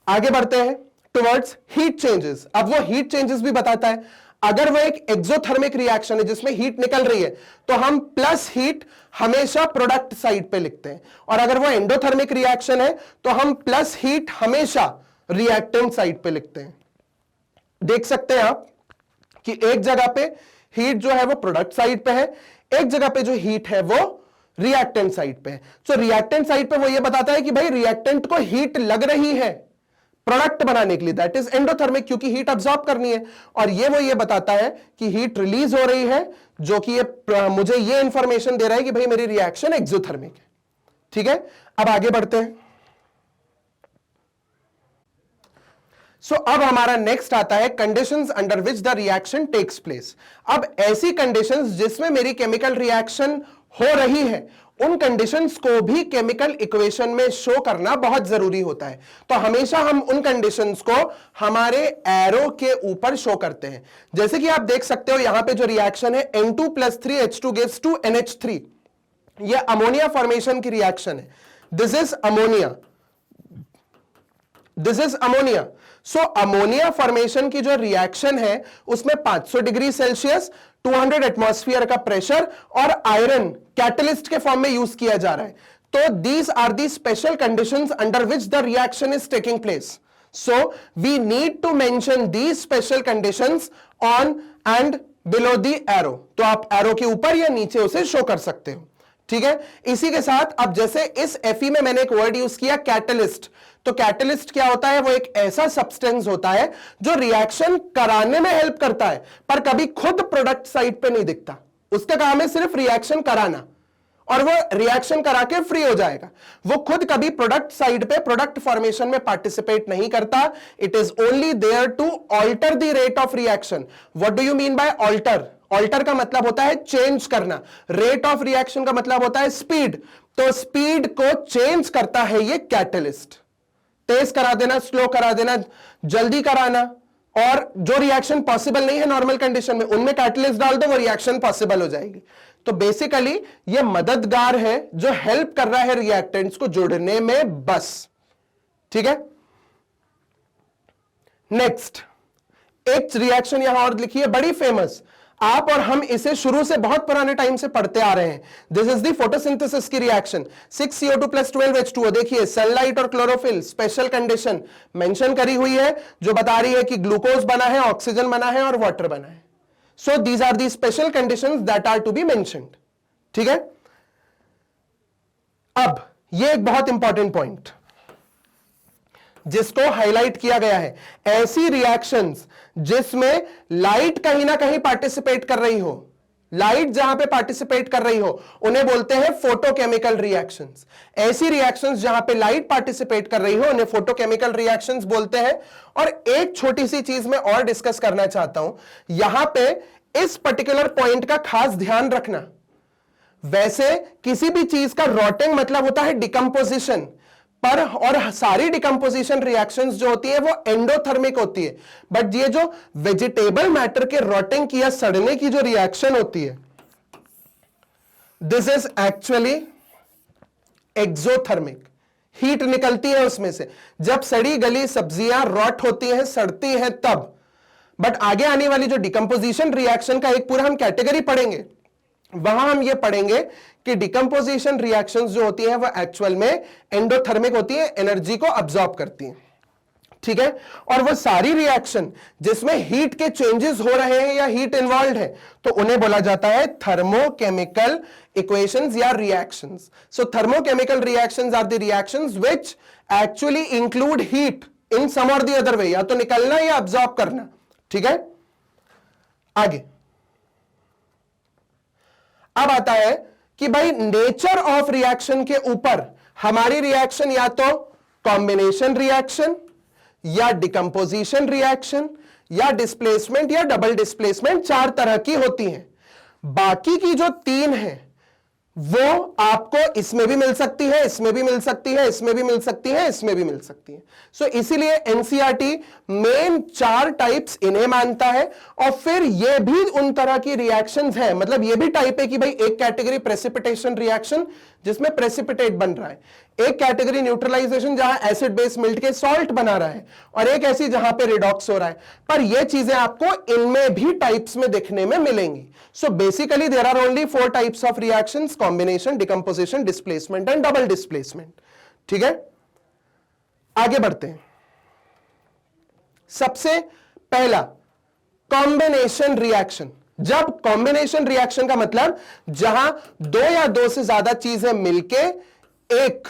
आगे बढ़ते हैं टुवर्ड्स हीट चेंजेस। अब वो हीट चेंजेस भी बताता है। अगर वो एक एक्सोथर्मिक रिएक्शन है जिसमें हीट निकल रही है तो हम प्लस हीट हमेशा प्रोडक्ट साइड पे लिखते हैं, और अगर वो एंडोथर्मिक रिएक्शन है तो हम प्लस हीट हमेशा रिएक्टेंट साइड पे लिखते हैं। देख सकते हैं आप कि एक जगह पे हीट जो है वो प्रोडक्ट साइड पे है, एक जगह पे जो हीट है वो रिएक्टेंट साइड पे है। सो रिएक्टेंट साइड पे वो ये बताता है कि भाई रिएक्टेंट को हीट लग रही है प्रोडक्ट बनाने के लिए, दैट इज एंडोथर्मिक, क्योंकि हीट अब्सॉर्ब करनी है। और वो ये बताता है कि हीट रिलीज हो रही है, जो कि ये मुझे ये इंफॉर्मेशन दे रहा है कि भाई मेरी रिएक्शन एक्सोथर्मिक है। ठीक है, अब आगे बढ़ते हैं। अब हमारा नेक्स्ट आता है conditions under which the reaction takes place. अब ऐसी कंडीशंस जिसमें मेरी केमिकल रिएक्शन हो रही है, उन कंडीशंस को भी केमिकल इक्वेशन में शो करना बहुत जरूरी होता है। तो हमेशा हम उन कंडीशंस को हमारे एरो के ऊपर शो करते हैं। जैसे कि आप देख सकते हो यहां पे जो रिएक्शन है N2 + 3H2 gives 2 NH3, यह अमोनिया फॉर्मेशन की रिएक्शन है। This is ammonia, this is ammonia. So ammonia formation की जो रिएक्शन है उसमें 500 डिग्री सेल्सियस, 200 एटमॉस्फेयर का प्रेशर और आयरन कैटलिस्ट के फॉर्म में यूज किया जा रहा है। तो these are the special conditions under which the reaction is taking place. So we need to mention these special conditions on and below the arrow. तो आप एरो के ऊपर या नीचे उसे शो कर सकते हो। ठीक है, इसी के साथ अब जैसे इस Fe में मैंने एक वर्ड यूज किया कैटलिस्ट, तो कैटलिस्ट क्या होता है? वो एक ऐसा सब्सटेंस होता है जो रिएक्शन कराने में हेल्प करता है पर कभी खुद प्रोडक्ट साइड पे नहीं दिखता। उसका काम है सिर्फ रिएक्शन कराना, और वो रिएक्शन करा के फ्री हो जाएगा। वो खुद कभी प्रोडक्ट साइड पे प्रोडक्ट फॉर्मेशन में पार्टिसिपेट नहीं करता। It is only there to alter the rate of reaction. What do you mean by alter? Alter का मतलब होता है चेंज करना, रेट ऑफ रिएक्शन का मतलब होता है स्पीड। तो स्पीड को चेंज करता है ये कैटलिस्ट। तेज करा देना, स्लो करा देना, जल्दी कराना, और जो रिएक्शन पॉसिबल नहीं है नॉर्मल कंडीशन में उनमें कैटलिस्ट डाल दो, वो रिएक्शन पॉसिबल हो जाएगी। तो बेसिकली ये मददगार है जो हेल्प कर रहा है रिएक्टेंट्स को जुड़ने में, बस। ठीक है, नेक्स्ट एक रिएक्शन यहां और लिखी है बड़ी फेमस, आप और हम इसे शुरू से बहुत पुराने टाइम से पढ़ते आ रहे हैं। दिस इज द फोटोसिंथेसिस की रिएक्शन 6CO2 + 12H2O। देखिए सनलाइट और क्लोरोफिल स्पेशल कंडीशन मेंशन करी हुई है जो बता रही है कि ग्लूकोज बना है, ऑक्सीजन बना है और वाटर बना है। So these are the special conditions that are to be mentioned. ठीक है, अब ये एक बहुत इंपॉर्टेंट पॉइंट जिसको हाईलाइट किया गया है, ऐसी रिएक्शंस जिसमें लाइट कहीं ना कहीं पार्टिसिपेट कर रही हो, लाइट जहां पे पार्टिसिपेट कर रही हो उन्हें बोलते हैं फोटोकेमिकल रिएक्शंस। ऐसी रिएक्शंस जहां पे लाइट पार्टिसिपेट कर रही हो उन्हें फोटोकेमिकल रिएक्शंस बोलते हैं। और एक छोटी सी चीज मैं और डिस्कस करना चाहता हूं यहां पे, इस पर्टिकुलर पॉइंट का खास ध्यान रखना। वैसे किसी भी चीज का रॉटिंग मतलब होता है डिकम्पोजिशन, पर और सारी डिकम्पोजिशन रिएक्शंस जो होती है वो एंडोथर्मिक होती है। बट ये जो वेजिटेबल मैटर के रॉटिंग की या सड़ने की जो रिएक्शन होती है, this is actually exothermic. Heat निकलती है उसमें से जब सड़ी गली सब्जियां रॉट होती हैं, सड़ती हैं तब। बट आगे आने वाली जो डिकम्पोजिशन रिएक्शन का एक पूरा हम कैटेगरी पढ़ेंगे, वहां हम ये पढ़ेंगे कि डिकम्पोजिशन रिएक्शंस जो होती हैं वो एक्चुअल में एंडोथर्मिक होती हैं, एनर्जी को अब्सॉर्ब करती हैं। ठीक है, और वो सारी रिएक्शन जिसमें हीट के चेंजेस हो रहे हैं या हीट इन्वॉल्व है तो उन्हें बोला जाता है थर्मोकेमिकल इक्वेशंस या reactions. So thermochemical reactions are the reactions which actually include heat in some और द अदर वे, या तो निकलना या अब्सॉर्ब करना। ठीक है, आगे अब आता है कि भाई नेचर ऑफ रिएक्शन के ऊपर हमारी रिएक्शन या तो कॉम्बिनेशन रिएक्शन या डिकम्पोजिशन रिएक्शन या डिस्प्लेसमेंट या डबल डिस्प्लेसमेंट, 4 तरह की होती हैं। बाकी की जो 3 हैं वो आपको इसमें भी मिल सकती है, इसमें भी मिल सकती है, इसमें भी मिल सकती है, इसमें भी मिल सकती है। सो इसीलिए एनसीईआरटी मेन 4 टाइप्स इन्हें मानता है। और फिर ये भी उन तरह की रिएक्शंस है, मतलब ये भी टाइप है कि भाई एक कैटेगरी प्रेसिपिटेशन रिएक्शन जिसमें प्रेसिपिटेट बन रहा है, एक कैटेगरी न्यूट्रलाइजेशन जहां एसिड बेस मिलट के सॉल्ट बना रहा है, और एक ऐसी जहां पे रिडॉक्स हो रहा है। पर ये चीजें आपको इनमें भी टाइप्स में देखने में मिलेंगी। So basically there are only 4 types of reactions, combination, decomposition, displacement and double displacement. ठीक है, आगे बढ़ते हैं। सबसे पहला कॉम्बिनेशन रिएक्शन। जब कॉम्बिनेशन रिएक्शन का मतलब जहां 2 या 2 से ज्यादा चीजें मिलके एक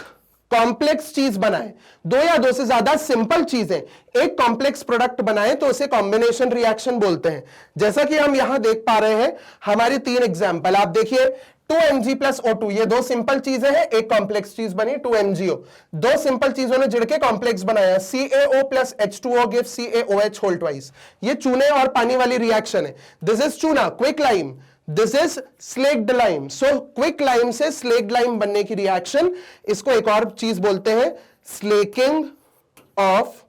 कॉम्प्लेक्स चीज बनाए, 2 या 2 से ज्यादा सिंपल चीजें एक कॉम्प्लेक्स प्रोडक्ट बनाए, तो उसे कॉम्बिनेशन रिएक्शन बोलते हैं। जैसा कि हम यहां देख पा रहे हैं, हमारी 3 एग्जांपल आप देखिए, 2Mg प्लस O2, ये 2 सिंपल चीजें हैं, एक कॉम्प्लेक्स चीज बनी 2MgO। 2 सिंपल चीजों ने जुड़ के कॉम्प्लेक्स बनाया, CaO plus H2O gives CaOH whole twice. ये चूने और पानी वाली रिएक्शन है। दिस इज चूना, quick lime, this is slaked lime. So quick lime से स्लेक्ड लाइम बनने की रिएक्शन, इसको एक और चीज बोलते हैं स्लेकिंग ऑफ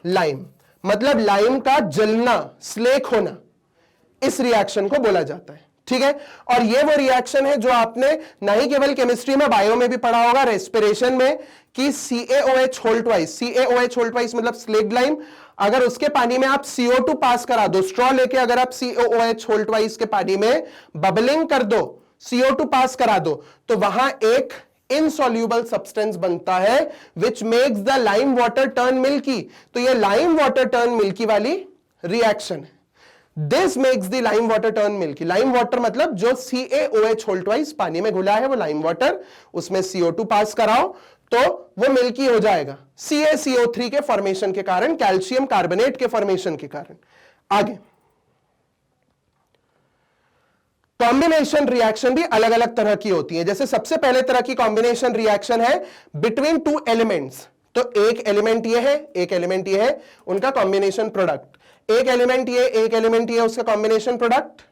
लाइम, मतलब लाइम का जलना, स्लेक होना, इस रिएक्शन को बोला जाता है। ठीक है, और ये वो रिएक्शन है जो आपने ना ही केवल केमिस्ट्री में, बायो में भी पढ़ा होगा, रेस्पिरेशन में, कि CaOH whole twice, CaOH whole twice मतलब स्लेक्ड लाइम, अगर उसके पानी में आप CO2 पास करा दो, स्ट्रॉ लेके अगर आप CaOH होल ट्वाइस के पानी में बबलिंग कर दो, CO2 पास करा दो, तो वहां एक इनसॉल्यूबल सब्सटेंस बनता है which makes the lime water turn milky. तो ये लाइम वाटर टर्न मिल्की वाली रिएक्शन है। This makes the lime water turn milky. Lime water मतलब जो CaOH होल ट्वाइस पानी में घुला है वो लाइम वाटर, उसमें CO2 पास कराओ तो वो मिल्की हो जाएगा, CaCO3 के फॉर्मेशन के कारण, कैल्शियम कार्बोनेट के फॉर्मेशन के कारण। आगे कॉम्बिनेशन रिएक्शन भी अलग अलग तरह की होती है। जैसे सबसे पहले तरह की कॉम्बिनेशन रिएक्शन है बिटवीन 2 एलिमेंट्स। तो एक एलिमेंट ये है, एक एलिमेंट ये है, उनका कॉम्बिनेशन प्रोडक्ट। एक एलिमेंट ये, एक एलिमेंट ये, उसका कॉम्बिनेशन प्रोडक्ट।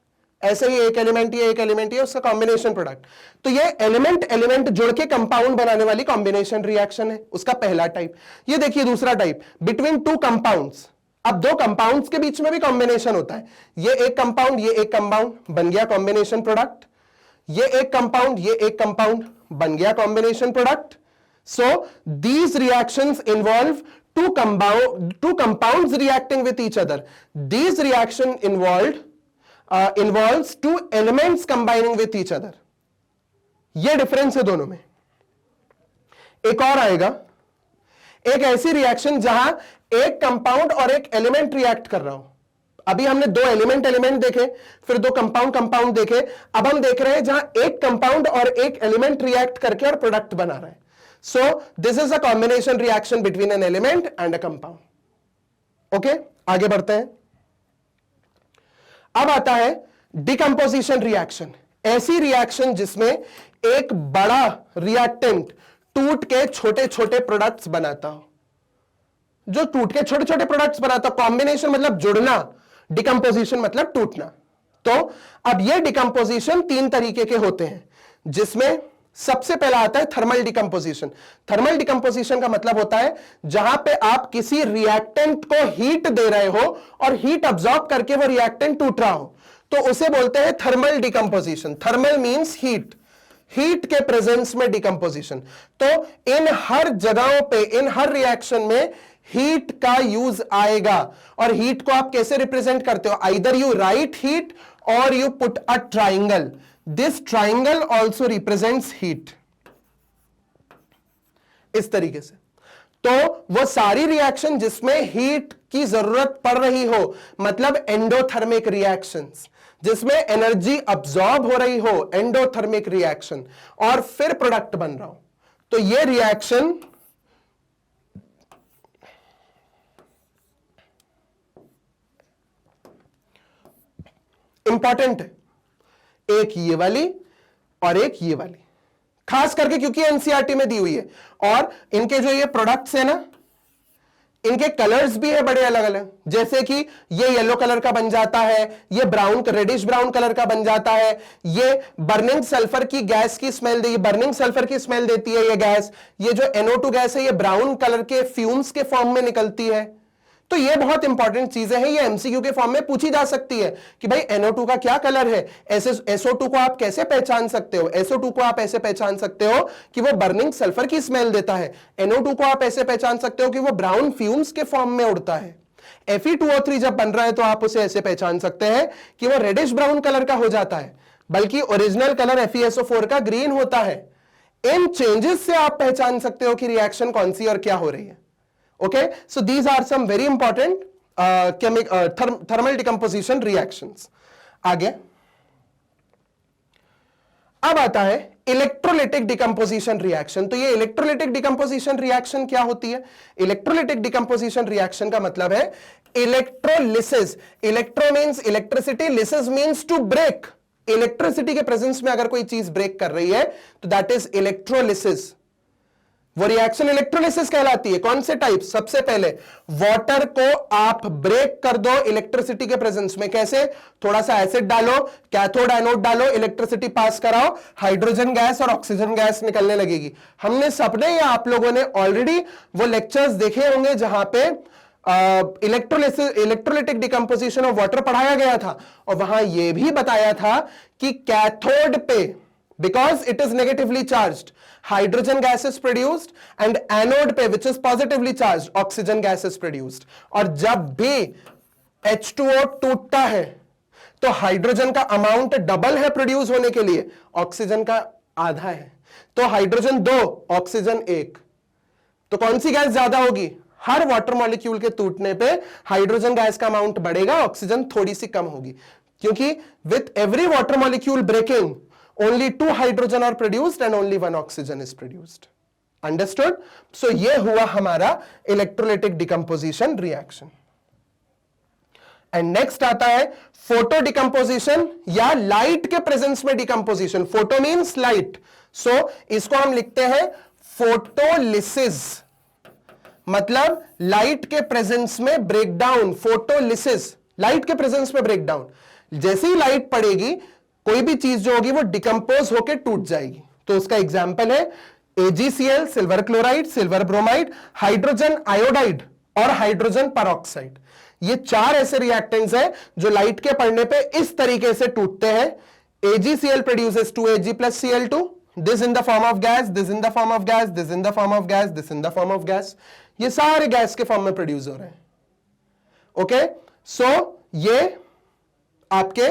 ऐसे ही एक एलिमेंट ये, एक एलिमेंट ये, उसका कॉम्बिनेशन प्रोडक्ट। तो ये एलिमेंट एलिमेंट जुड़ के कंपाउंड बनाने वाली कॉम्बिनेशन रिएक्शन है, उसका पहला टाइप। ये देखिए दूसरा टाइप, बिटवीन 2 कंपाउंड्स। अब 2 कंपाउंड्स के बीच में भी कॉम्बिनेशन होता है। ये एक कंपाउंड, ये एक कंपाउंड, बन गया कॉम्बिनेशन प्रोडक्ट। ये एक कंपाउंड, ये एक कंपाउंड, बन गया combination product. So these reactions involve two compounds reacting with each other. These reaction involves 2 elements combining with each other. ये डिफरेंस है दोनों में। एक और आएगा, एक ऐसी रिएक्शन जहां एक कंपाउंड और एक एलिमेंट रिएक्ट कर रहा हो। अभी हमने 2 एलिमेंट देखे, फिर 2 कंपाउंड देखे, अब हम देख रहे हैं जहां एक कंपाउंड और एक एलिमेंट रिएक्ट करके और प्रोडक्ट बना रहा है। So this is a combination reaction between an element and a compound. Okay, आगे बढ़ते हैं। अब आता है डिकम्पोजिशन रिएक्शन। ऐसी रिएक्शन जिसमें एक बड़ा रिएक्टेंट टूट के छोटे छोटे प्रोडक्ट्स बनाता हो, जो टूट के छोटे छोटे प्रोडक्ट्स बनाता हो। कॉम्बिनेशन मतलब जुड़ना, डिकम्पोजिशन मतलब टूटना। तो अब यह डिकम्पोजिशन 3 तरीके के होते हैं, जिसमें सबसे पहला आता है थर्मल डिकम्पोजिशन। थर्मल डिकम्पोजिशन का मतलब होता है जहां पे आप किसी रिएक्टेंट को हीट दे रहे हो और हीट अब्सॉर्ब करके वो रिएक्टेंट टूट रहा हो, तो उसे बोलते हैं thermal decomposition. Thermal means heat, heat के प्रेजेंस में डिकम्पोजिशन। तो इन हर जगहों पे, इन हर रिएक्शन में हीट का यूज आएगा। और हीट को आप कैसे रिप्रेजेंट करते हो? आइदर यू राइट हीट और you put a triangle. This triangle also represents heat. इस तरीके से। तो वो सारी रिएक्शन जिसमें हीट की जरूरत पड़ रही हो, मतलब एंडोथर्मिक रिएक्शंस, जिसमें एनर्जी अब्सॉर्ब हो रही हो, एंडोथर्मिक रिएक्शन, और फिर प्रोडक्ट बन रहा हो, तो ये रिएक्शन इंपॉर्टेंट है। एक ये वाली और एक ये वाली, खास करके क्योंकि एनसीईआरटी में दी हुई है। और इनके जो ये प्रोडक्ट्स है ना, इनके कलर्स भी है बड़े अलग अलग, जैसे कि ये येलो कलर का बन जाता है, ये ब्राउन रेडिश ब्राउन कलर का बन जाता है, ये बर्निंग सल्फर की गैस की स्मेल बर्निंग सल्फर की स्मेल देती है ये गैस। ये जो NO2 गैस है ये ब्राउन कलर के फ्यूम्स के फॉर्म में निकलती है। तो ये बहुत इंपॉर्टेंट चीजें हैं, ये MCQ के फॉर्म में पूछी जा सकती है कि भाई NO2 का क्या कलर है, SO2 को आप कैसे पहचान सकते हो। SO2 को आप ऐसे पहचान सकते हो कि वो बर्निंग सल्फर की स्मेल देता है। NO2 को आप ऐसे पहचान सकते हो कि वो ब्राउन फ्यूम्स के फॉर्म में उड़ता है। Fe2O3 जब बन रहा है तो आप उसे ऐसे पहचान सकते हैं कि वो रेडिश ब्राउन कलर का हो जाता है, बल्कि ओरिजिनल कलर FeSO4 का ग्रीन होता है। इन चेंजेस से आप पहचान सकते हो कि रिएक्शन कौन सी और क्या हो रही है। Okay, so these are some very important thermal decomposition reactions. आगे अब आता है इलेक्ट्रोलिटिक डिकम्पोजिशन रिएक्शन। तो ये इलेक्ट्रोलिटिक डिकम्पोजिशन रिएक्शन क्या होती है? इलेक्ट्रोलिटिक डिकम्पोजिशन रिएक्शन का मतलब है electrolysis. Electro means electricity, lysis means to break. Electricity के प्रेजेंस में अगर कोई चीज ब्रेक कर रही है तो दैट इज इलेक्ट्रोलिसिस। वो रिएक्शन इलेक्ट्रोलिसिस कहलाती है। कौन से टाइप? सबसे पहले वाटर को आप ब्रेक कर दो इलेक्ट्रिसिटी के प्रेजेंस में। कैसे? थोड़ा सा एसिड डालो, कैथोड एनोड डालो, इलेक्ट्रिसिटी पास कराओ, हाइड्रोजन गैस और ऑक्सीजन गैस निकलने लगेगी। हमने सबने या आप लोगों ने ऑलरेडी वो लेक्चर्स देखे होंगे जहां पे इलेक्ट्रोलिटिक डिकम्पोजिशन ऑफ वाटर पढ़ाया गया था, और वहां यह भी बताया था कि कैथोड पे, because it is negatively charged, hydrogen gas is produced, and anode पे which is positively charged, oxygen gas is produced। और जब भी H2O टूटता है तो हाइड्रोजन का अमाउंट डबल है प्रोड्यूस होने के लिए, ऑक्सीजन का आधा है। तो हाइड्रोजन 2, ऑक्सीजन 1, तो कौन सी गैस ज्यादा होगी? हर वाटर मॉलिक्यूल के टूटने पे हाइड्रोजन गैस का अमाउंट बढ़ेगा, ऑक्सीजन थोड़ी सी कम होगी, क्योंकि with every water molecule breaking only 2 hydrogen are produced and only 1 oxygen is produced. Understood? So ये हुआ हमारा electrolytic decomposition reaction. And next आता है photo decomposition या light के presence में decomposition. Photo means light. So इसको हम लिखते हैं photolysis, मतलब लाइट के प्रेजेंस में ब्रेकडाउन। फोटोलिसिस, लाइट के प्रेजेंस में ब्रेकडाउन। जैसे ही लाइट पड़ेगी कोई भी चीज जो होगी वो डिकम्पोज होकर टूट जाएगी। तो उसका एग्जाम्पल है AgCl, silver chloride, silver bromide, hydrogen iodide और हाइड्रोजन परऑक्साइड। ये 4 ऐसे रिएक्टेंट्स हैं जो लाइट के पड़ने पे इस तरीके से टूटते हैं। AgCl produces 2Ag plus Cl2, this in the form of gas, this in the form of gas, this in the form of gas, this in the form of gas। ये सारे गैस के फॉर्म में produce हो रहे हैं। Okay, सो ये आपके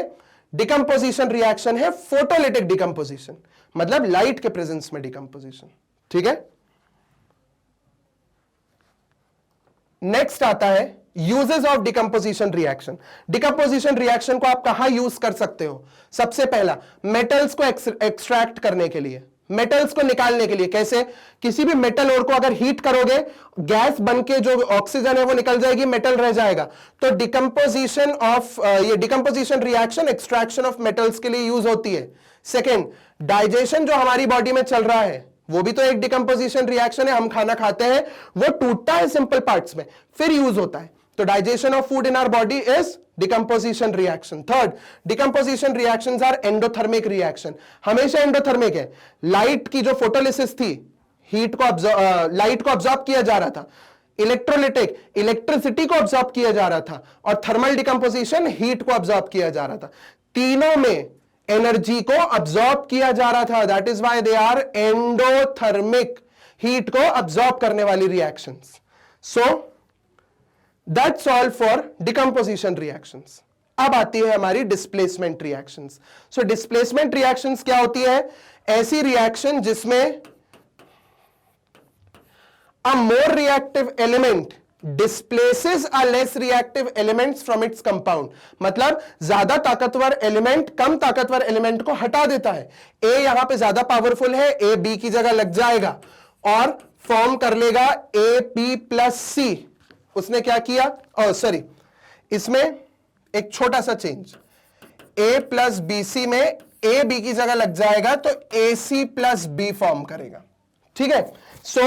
decomposition reaction है, फोटोलिटिक डिकम्पोजिशन, मतलब लाइट के प्रेजेंस में डिकम्पोजिशन। ठीक है, नेक्स्ट आता है uses of decomposition reaction. Decomposition reaction को आप कहां यूज कर सकते हो? सबसे पहला, मेटल्स को एक्सट्रैक्ट करने के लिए, मेटल्स को निकालने के लिए। कैसे? किसी भी मेटल और को अगर हीट करोगे, गैस बनके जो ऑक्सीजन है वो निकल जाएगी, मेटल रह जाएगा। तो डिकम्पोजिशन ऑफ ये decomposition reaction extraction of metals के लिए यूज होती है। सेकेंड, डाइजेशन जो हमारी बॉडी में चल रहा है वो भी तो एक डिकम्पोजिशन रिएक्शन है। हम खाना खाते हैं, वो टूटता है सिंपल पार्ट्स में, फिर यूज होता है। तो digestion of food in our body is decomposition reaction. Third, decomposition reactions are endothermic reaction, हमेशा एंडोथर्मिक है। लाइट की जो फोटोलिसिस थी, हीट को लाइट को ऑब्जॉर्ब किया जा रहा था। इलेक्ट्रोलिटिक, इलेक्ट्रिसिटी को ऑब्जॉर्ब किया जा रहा था। और थर्मल डिकम्पोजिशन, हीट को ऑब्जॉर्ब किया जा रहा था। तीनों में एनर्जी को ऑब्जॉर्ब किया जा रहा था। That is why they are endothermic, heat को ऑब्जॉर्ब करने वाली reactions. So that's all for decomposition reactions. अब आती है हमारी displacement reactions. So displacement reactions क्या होती है? ऐसी रिएक्शन जिसमें a more reactive element displaces a less reactive elements from its compound। मतलब ज्यादा ताकतवर एलिमेंट कम ताकतवर एलिमेंट को हटा देता है। A यहां पे ज्यादा पावरफुल है, A B की जगह लग जाएगा और फॉर्म कर लेगा AP+C। उसने क्या किया? सॉरी, इसमें एक छोटा सा चेंज, A+BC में A B की जगह लग जाएगा तो AC+B फॉर्म करेगा। ठीक है, सो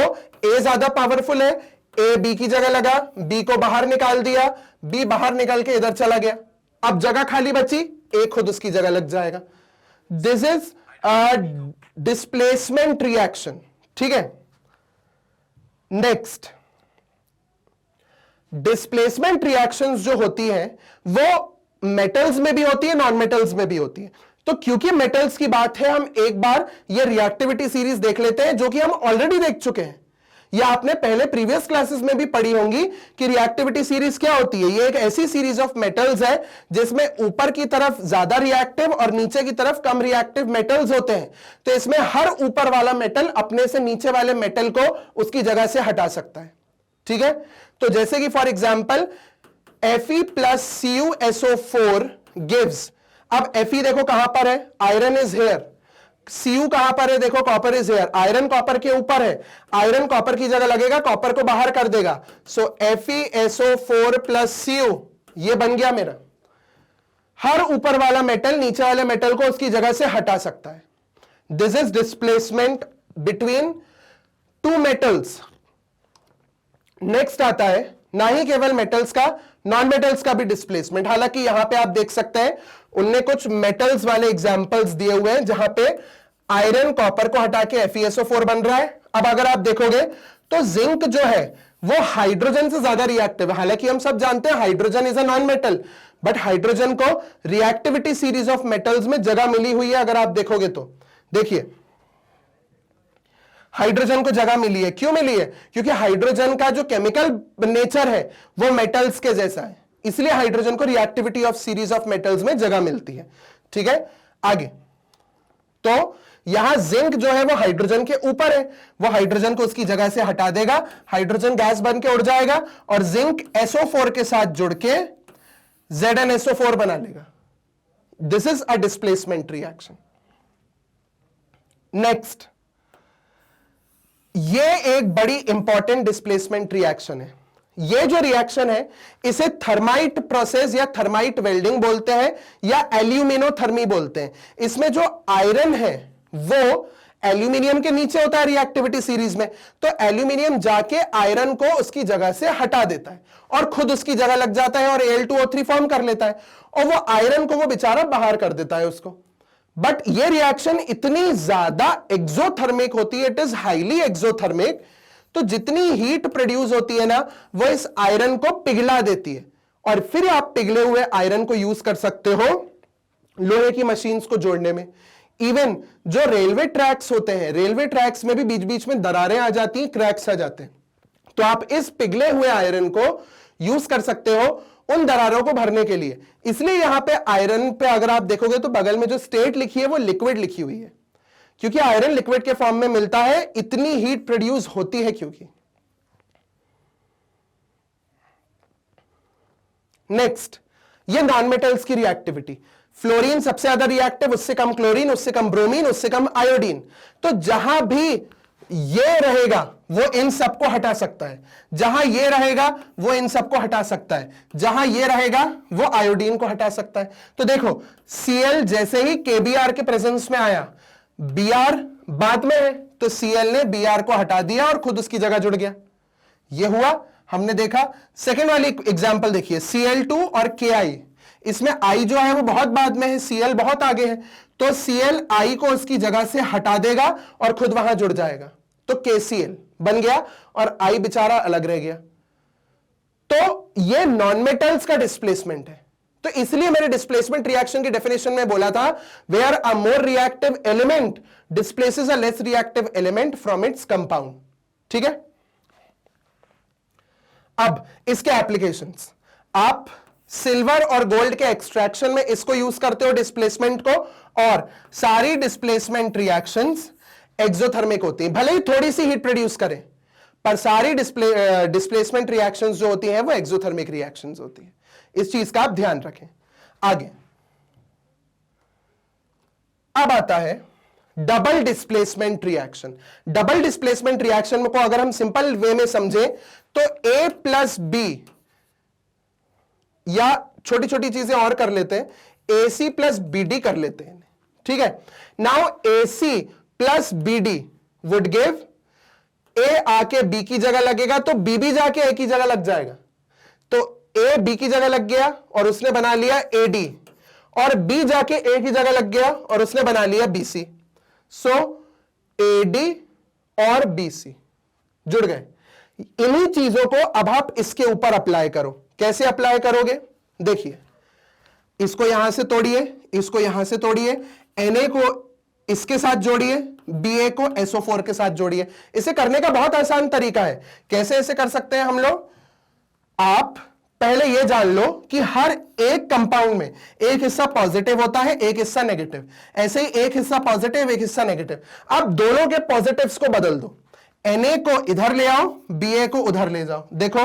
A ज्यादा पावरफुल है, ए बी की जगह लगा, बी को बाहर निकाल दिया, बी बाहर निकल के इधर चला गया, अब जगह खाली बची, ए खुद उसकी जगह लग जाएगा। This is a displacement reaction, ठीक है। नेक्स्ट, डिस्प्लेसमेंट रिएक्शंस जो होती है वो मेटल्स में भी होती है, नॉन मेटल्स में भी होती है। तो क्योंकि मेटल्स की बात है, हम एक बार ये रिएक्टिविटी सीरीज देख लेते हैं, जो कि हम ऑलरेडी देख चुके हैं। ये आपने पहले प्रीवियस क्लासेस में भी पढ़ी होंगी कि रिएक्टिविटी सीरीज क्या होती है। ये एक ऐसी सीरीज ऑफ मेटल्स है जिसमें ऊपर की तरफ ज्यादा रिएक्टिव और नीचे की तरफ कम रिएक्टिव मेटल्स होते हैं। तो इसमें हर ऊपर वाला मेटल अपने से नीचे वाले मेटल को उसकी जगह से हटा सकता है, ठीक है। तो जैसे कि for example Fe plus CuSO4 gives, अब Fe देखो कहां पर है, आयरन इज हेयर, Cu कहां पर है, देखो copper is here, iron copper के ऊपर है, आयरन कॉपर की जगह लगेगा, कॉपर को बाहर कर देगा। सो FeSO4 प्लस Cu ये बन गया मेरा। हर ऊपर वाला मेटल नीचे वाले मेटल को उसकी जगह से हटा सकता है। This is displacement between two metals. Next आता है, ना ही केवल मेटल्स का, नॉन मेटल्स का भी डिस्प्लेसमेंट। हालांकि यहां पे आप देख सकते हैं उनने कुछ मेटल्स वाले एग्जांपल्स दिए हुए हैं जहां पे आयरन कॉपर को हटा के FeSO4 बन रहा है। अब अगर आप देखोगे तो जिंक जो है वो हाइड्रोजन से ज्यादा रिएक्टिव है। हालांकि हम सब जानते हैं hydrogen is a non metal, but hydrogen को रिएक्टिविटी सीरीज ऑफ मेटल्स में जगह मिली हुई है। अगर आप देखोगे तो देखिए, हाइड्रोजन को जगह मिली है। क्यों मिली है? क्योंकि हाइड्रोजन का जो केमिकल नेचर है वो मेटल्स के जैसा है, इसलिए हाइड्रोजन को reactivity of series of metals में जगह मिलती है, ठीक है। आगे तो यहां जिंक जो है वो हाइड्रोजन के ऊपर है, वो हाइड्रोजन को उसकी जगह से हटा देगा, हाइड्रोजन गैस बन के उड़ जाएगा और जिंक SO4 के साथ जुड़ के ZnSO4 बना लेगा। This is a displacement reaction. Next, ये एक बड़ी इंपॉर्टेंट डिस्प्लेसमेंट रिएक्शन है। ये जो रिएक्शन है इसे थर्माइट प्रोसेस या थर्माइट वेल्डिंग बोलते हैं या एल्यूमिनोथर्मी बोलते हैं। इसमें जो आयरन है वो एल्यूमिनियम के नीचे होता है रिएक्टिविटी सीरीज में, तो एल्यूमिनियम जाके आयरन को उसकी जगह से हटा देता है और खुद उसकी जगह लग जाता है और Al2O3 फॉर्म कर लेता है और वो आयरन को वो बेचारा बाहर कर देता है उसको। बट ये रिएक्शन इतनी ज्यादा एक्सोथर्मिक होती है, इट इज हाईली एक्सोथर्मिक, तो जितनी हीट प्रोड्यूस होती है ना वो इस आयरन को पिघला देती है और फिर आप पिघले हुए आयरन को यूज कर सकते हो लोहे की मशीन्स को जोड़ने में। इवन जो रेलवे ट्रैक्स होते हैं, रेलवे ट्रैक्स में भी बीच बीच में दरारें आ जाती हैं, क्रैक्स आ जाते हैं, तो आप इस पिघले हुए आयरन को यूज कर सकते हो उन दरारों को भरने के लिए। इसलिए यहां पे आयरन पे अगर आप देखोगे तो बगल में जो स्टेट लिखी है वो लिक्विड लिखी हुई है, क्योंकि आयरन लिक्विड के फॉर्म में मिलता है, इतनी हीट प्रोड्यूस होती है क्योंकि। नेक्स्ट, ये नॉन मेटल्स की रिएक्टिविटी। फ्लोरीन सबसे ज्यादा रिएक्टिव, उससे कम क्लोरीन, उससे कम ब्रोमीन, उससे कम आयोडीन। तो जहां भी ये रहेगा वो इन सबको हटा सकता है, जहां ये रहेगा वो इन सबको हटा सकता है, जहां ये रहेगा वो आयोडीन को हटा सकता है। तो देखो Cl जैसे ही KBr के प्रेजेंस में आया, Br बाद में है, तो Cl ने Br को हटा दिया और खुद उसकी जगह जुड़ गया। ये हुआ, हमने देखा। सेकेंड वाली एग्जांपल देखिए, Cl2 और Ki, इसमें I जो है वो बहुत बाद में है, Cl बहुत आगे है, तो Cl I को उसकी जगह से हटा देगा और खुद वहां जुड़ जाएगा, तो KCl बन गया और I बेचारा अलग रह गया। तो ये नॉन मेटल्स का डिस्प्लेसमेंट है। तो इसलिए मैंने डिस्प्लेसमेंट रिएक्शन की डेफिनेशन में बोला था, where a more reactive element displaces a less reactive element from its compound, ठीक है। अब इसके एप्लीकेशंस, आप सिल्वर और गोल्ड के एक्सट्रैक्शन में इसको यूज करते हो डिस्प्लेसमेंट को, और सारी डिस्प्लेसमेंट रिएक्शंस एक्सोथर्मिक होती हैं, भले ही थोड़ी सी हीट प्रोड्यूस करें, पर सारी डिस्प्लेसमेंट रिएक्शंस जो होती हैं वो एक्सोथर्मिक रिएक्शंस होती हैं। इस चीज का आप ध्यान रखें। आगे अब आता है double displacement reaction. Double displacement reaction को अगर हम सिंपल वे में समझें तो A प्लस बी, या छोटी छोटी चीजें और कर लेते हैं, AC प्लस BD कर लेते हैं, ठीक है। Now AC plus BD would give A आके बी की जगह लगेगा तो बी भी जाके ए की जगह लग जाएगा। तो ए बी की जगह लग गया और उसने बना लिया ए डी, और बी जाके ए की जगह लग गया और उसने बना लिया B C. So A D और बी सी जुड़ गए। इन्हीं चीजों को अब आप इसके ऊपर अप्लाई करो। कैसे अप्लाई करोगे? देखिए, इसको यहां से तोड़िए, इसको यहां से तोड़िए, Na को इसके साथ जोड़िए, Ba को SO4 के साथ जोड़िए। इसे करने का बहुत आसान तरीका है। कैसे इसे कर सकते हैं हम लोग? आप पहले यह जान लो कि हर एक कंपाउंड में एक हिस्सा पॉजिटिव होता है, एक हिस्सा नेगेटिव। ऐसे ही एक हिस्सा पॉजिटिव, एक हिस्सा नेगेटिव। अब दोनों के पॉजिटिव्स को बदल दो। Na को इधर ले आओ, Ba को उधर ले जाओ। देखो,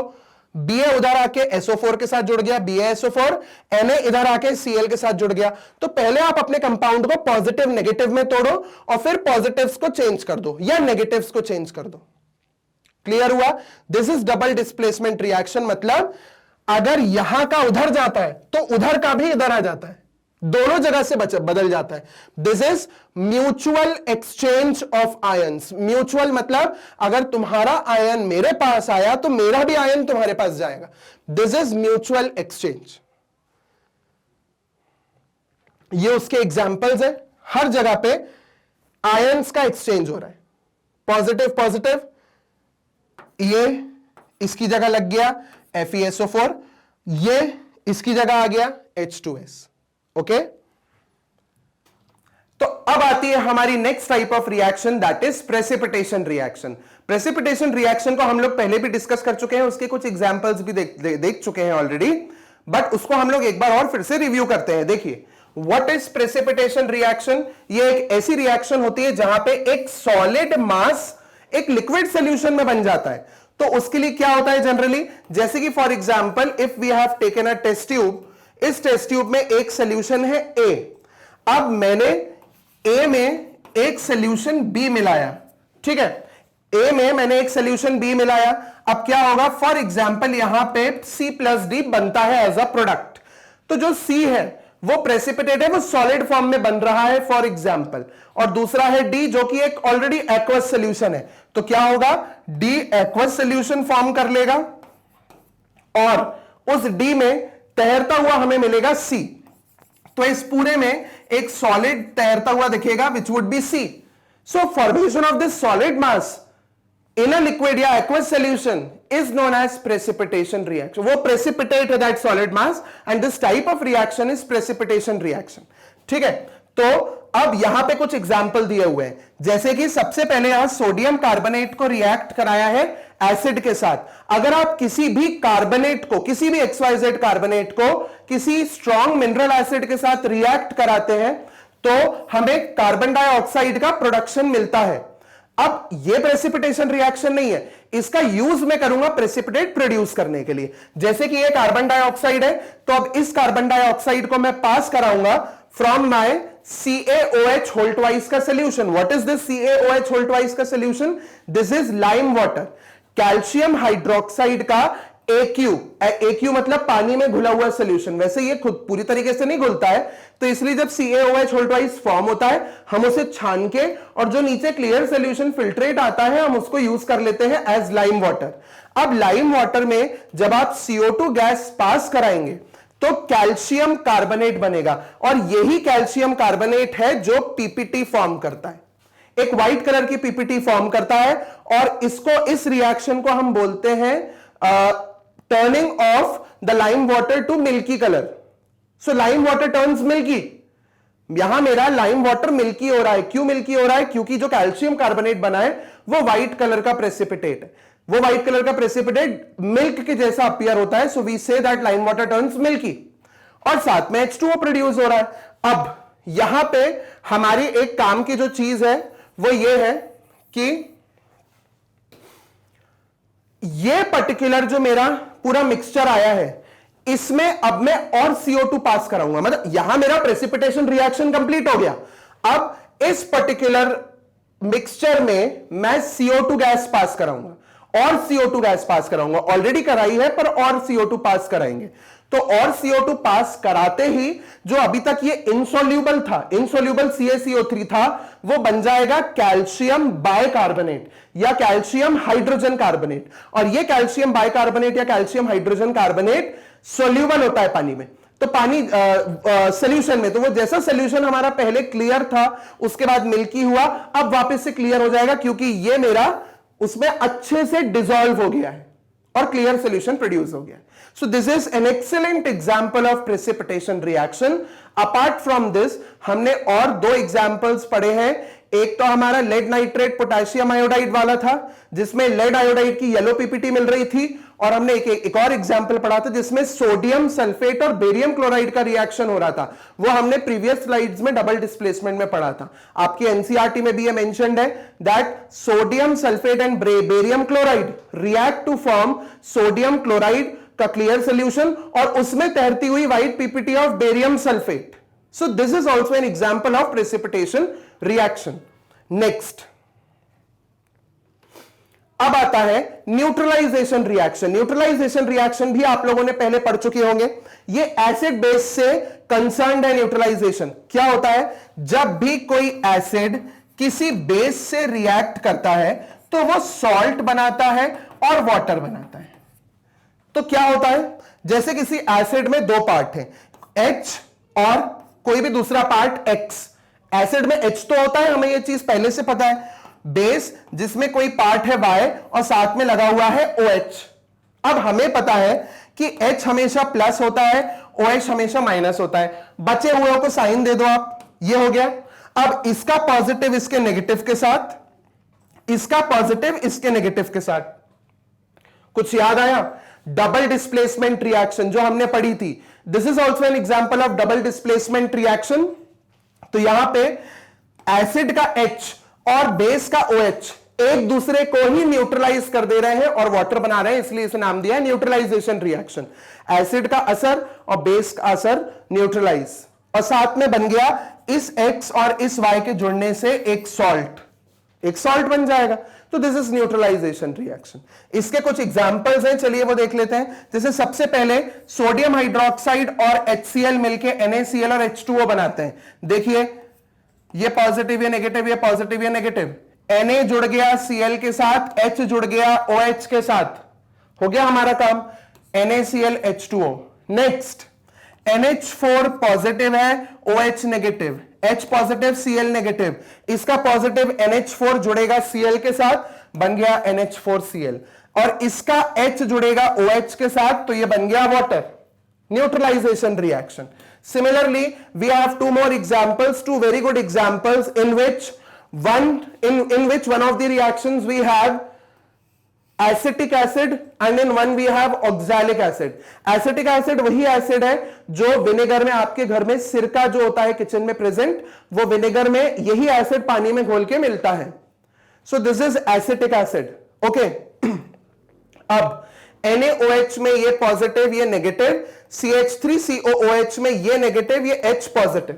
Ba उधर आके SO4 के साथ जुड़ गया, BaSO4, Na इधर आके Cl के साथ जुड़ गया। तो पहले आप अपने कंपाउंड को पॉजिटिव नेगेटिव में तोड़ो और फिर पॉजिटिव्स को चेंज कर दो या नेगेटिव्स को चेंज कर दो। क्लियर हुआ? This is double displacement reaction. मतलब अगर यहां का उधर जाता है तो उधर का भी इधर आ जाता है, दोनों जगह से बदल जाता है। This is mutual exchange of ions. Mutual मतलब अगर तुम्हारा आयन मेरे पास आया तो मेरा भी आयन तुम्हारे पास जाएगा। This is mutual exchange. ये उसके एग्जाम्पल्स है। हर जगह पे आयंस का एक्सचेंज हो रहा है। पॉजिटिव पॉजिटिव, ये इसकी जगह लग गया FeSO4, ये इसकी जगह आ गया H2S। ओके, तो अब आती है हमारी next type of reaction, that is precipitation reaction. Precipitation reaction को हम लोग पहले भी डिस्कस कर चुके हैं, उसके कुछ एग्जांपल्स भी देख चुके हैं ऑलरेडी, बट उसको हम लोग एक बार और फिर से रिव्यू करते हैं। देखिए, व्हाट इज प्रेसिपिटेशन रिएक्शन? ये एक ऐसी रिएक्शन होती है जहां पे एक सॉलिड मास एक लिक्विड सॉल्यूशन में बन जाता है। तो उसके लिए क्या होता है जनरली? जैसे कि for example, if we have taken a test tube, इस टेस्ट ट्यूब में एक सॉल्यूशन है A। अब मैंने A में एक सॉल्यूशन B मिलाया, ठीक है? A में मैंने एक सॉल्यूशन B मिलाया। अब क्या होगा? फॉर एग्जांपल यहां पे C+D बनता है एज अ प्रोडक्ट। तो जो C है वो प्रेसिपिटेट है, वो सॉलिड फॉर्म में बन रहा है फॉर एग्जांपल, और दूसरा है D जो कि एक ऑलरेडी एक्वस सॉल्यूशन है। तो क्या होगा? D एक्वस सॉल्यूशन फॉर्म कर लेगा और उस D में तैरता हुआ हमें मिलेगा C। तो इस पूरे में एक सॉलिड तैरता हुआ दिखेगा which would be C। So formation of this solid mass in a liquid या aqueous solution is known as precipitation reaction. वो precipitate है that solid mass and this type of reaction is precipitation reaction. ठीक है? तो अब यहां पे कुछ एग्जाम्पल दिए हुए हैं, जैसे कि सबसे पहले यहां सोडियम कार्बोनेट को रिएक्ट कराया है एसिड के साथ। अगर आप किसी भी कार्बोनेट को, किसी भी XYZ कार्बोनेट को किसी स्ट्रॉन्ग मिनरल एसिड के साथ रिएक्ट कराते हैं तो हमें कार्बन डाइऑक्साइड का प्रोडक्शन मिलता है। अब यह प्रेसिपिटेशन रिएक्शन नहीं है, इसका यूज मैं करूंगा प्रेसिपिटेट प्रोड्यूस करने के लिए। जैसे कि यह कार्बन डाइऑक्साइड है, तो अब इस कार्बन डाइऑक्साइड को मैं पास कराऊंगा from my CaOH whole twice का solution. What is this CaOH whole twice का solution? This is lime water, calcium hydroxide का AQ मतलब पानी में घुला हुआ सोल्यूशन। वैसे ये खुद पूरी तरीके से नहीं घुलता है, तो इसलिए जब CaOH होल ट्वाइस फॉर्म होता है हम उसे छान के, और जो नीचे क्लियर सोल्यूशन फिल्ट्रेट आता है हम उसको यूज कर लेते हैं एज लाइम वाटर। अब लाइम वाटर में जब आप CO2 गैस पास कराएंगे तो कैल्शियम कार्बोनेट बनेगा, और यही कैल्शियम कार्बोनेट है जो PPT फॉर्म करता है, एक व्हाइट कलर की PPT फॉर्म करता है, और इसको, इस रिएक्शन को हम बोलते हैं turning of the lime water to milky colour. So lime water turns milky. यहां मेरा लाइम वाटर मिल्की हो रहा है। क्यों मिल्की हो रहा है? क्योंकि जो कैल्शियम कार्बोनेट बना है वो व्हाइट कलर का प्रेसिपिटेट है। वो व्हाइट कलर का प्रेसिपिटेट मिल्क के जैसा अपीयर होता है, so we say that lime water turns milky, और साथ में H2O प्रोड्यूस हो रहा है। अब यहां पे हमारी एक काम की जो चीज है वो ये है कि ये पर्टिकुलर जो मेरा पूरा मिक्सचर आया है इसमें अब मैं और CO2 पास कराऊंगा। मतलब यहां मेरा प्रेसिपिटेशन रिएक्शन कंप्लीट हो गया। अब इस पर्टिकुलर मिक्सचर में मैं CO2 गैस पास कराऊंगा और CO2 गैस पास कराऊंगा। ऑलरेडी कराई है पर और CO2 पास कराएंगे। तो और CO2 पास कराते ही जो अभी तक ये इनसोल्यूबल था, इनसोल्यूबल CaCO3 था, वो बन जाएगा कैल्शियम बाइकार्बोनेट या कैल्शियम हाइड्रोजन कार्बोनेट। और ये कैल्शियम बाइकार्बोनेट या कैल्शियम हाइड्रोजन कार्बोनेट सोल्यूबल होता है पानी में, तो पानी सॉल्यूशन में, तो वो जैसा सॉल्यूशन हमारा पहले क्लियर था उसके बाद मिल्की हुआ, अब वापस से क्लियर हो जाएगा क्योंकि ये मेरा उसमें अच्छे से डिसॉल्व हो गया है और क्लियर सॉल्यूशन प्रोड्यूस हो गया। सो this is an excellent example of precipitation reaction. Apart from this हमने और दो एग्जांपल्स पढ़े हैं। एक तो हमारा लेड नाइट्रेट पोटेशियम आयोडाइड वाला था जिसमें लेड आयोडाइड की येलो पीपीटी मिल रही थी, और हमने एक और एग्जांपल पढ़ा था जिसमें सोडियम सल्फेट और बेरियम क्लोराइड का रिएक्शन हो रहा था। वो हमने प्रीवियस स्लाइड्स में डबल डिस्प्लेसमेंट में पढ़ा था। आपकी एनसीईआरटी में भी ये मेंशन्ड है that sodium sulphate and barium chloride react to form sodium chloride का क्लियर सॉल्यूशन और उसमें तैरती हुई white PPT of barium sulphate. So this is also an example of precipitation reaction. Next अब आता है न्यूट्रलाइजेशन रिएक्शन। न्यूट्रलाइजेशन रिएक्शन भी आप लोगों ने पहले पढ़ चुके होंगे। ये एसिड बेस से कंसर्न्ड है। न्यूट्रलाइजेशन क्या होता है? जब भी कोई एसिड किसी बेस से रिएक्ट करता है तो वो सॉल्ट बनाता है और वाटर बनाता है। तो क्या होता है, जैसे किसी एसिड में दो पार्ट हैं, H और कोई भी दूसरा पार्ट X। एसिड में H तो होता है, हमें यह चीज पहले से पता है। बेस जिसमें कोई पार्ट है Y और साथ में लगा हुआ है OH। अब हमें पता है कि H हमेशा प्लस होता है, OH हमेशा माइनस होता है। बचे हुए को साइन दे दो आप, ये हो गया। अब इसका पॉजिटिव इसके नेगेटिव के साथ, इसका पॉजिटिव इसके नेगेटिव के साथ। कुछ याद आया? डबल डिस्प्लेसमेंट रिएक्शन जो हमने पढ़ी थी, this is also an example of double displacement reaction. तो यहां पे एसिड का H और बेस का OH एक दूसरे को ही न्यूट्रलाइज कर दे रहे हैं और वाटर बना रहे हैं, इसलिए इसे नाम दिया है न्यूट्रलाइजेशन रिएक्शन। एसिड का असर और बेस का असर न्यूट्रलाइज, और साथ में बन गया इस X और इस Y के जुड़ने से एक सॉल्ट बन जाएगा। तो दिस इज न्यूट्रलाइजेशन रिएक्शन। इसके कुछ एग्जांपल्स हैं, चलिए वो देख लेते हैं। जैसे सबसे पहले सोडियम हाइड्रोक्साइड और HCl मिलके NaCl और H2O बनाते हैं। देखिए ये पॉजिटिव, ये नेगेटिव, ये पॉजिटिव, ये नेगेटिव। Na जुड़ गया Cl के साथ, H जुड़ गया OH के साथ, हो गया हमारा काम, NaCl H2O। Next NH4 positive है, OH negative, H positive Cl negative. इसका पॉजिटिव NH4 जुड़ेगा Cl के साथ, बन गया NH4Cl, और इसका H जुड़ेगा OH के साथ, तो ये बन गया water. Neutralisation reaction. Similarly, we have two more examples, two very good examples in which one of the reactions we have acetic acid and in one we have oxalic acid. Acetic acid वही acid है जो vinegar में, आपके घर में सिरका जो होता है किचन में प्रेजेंट, वो विनेगर में यही एसिड पानी में घोल के मिलता है। So this is acetic acid. Okay. अब NaOH में ये पॉजिटिव, ये नेगेटिव, CH3COOH में ये नेगेटिव, ये H पॉजिटिव।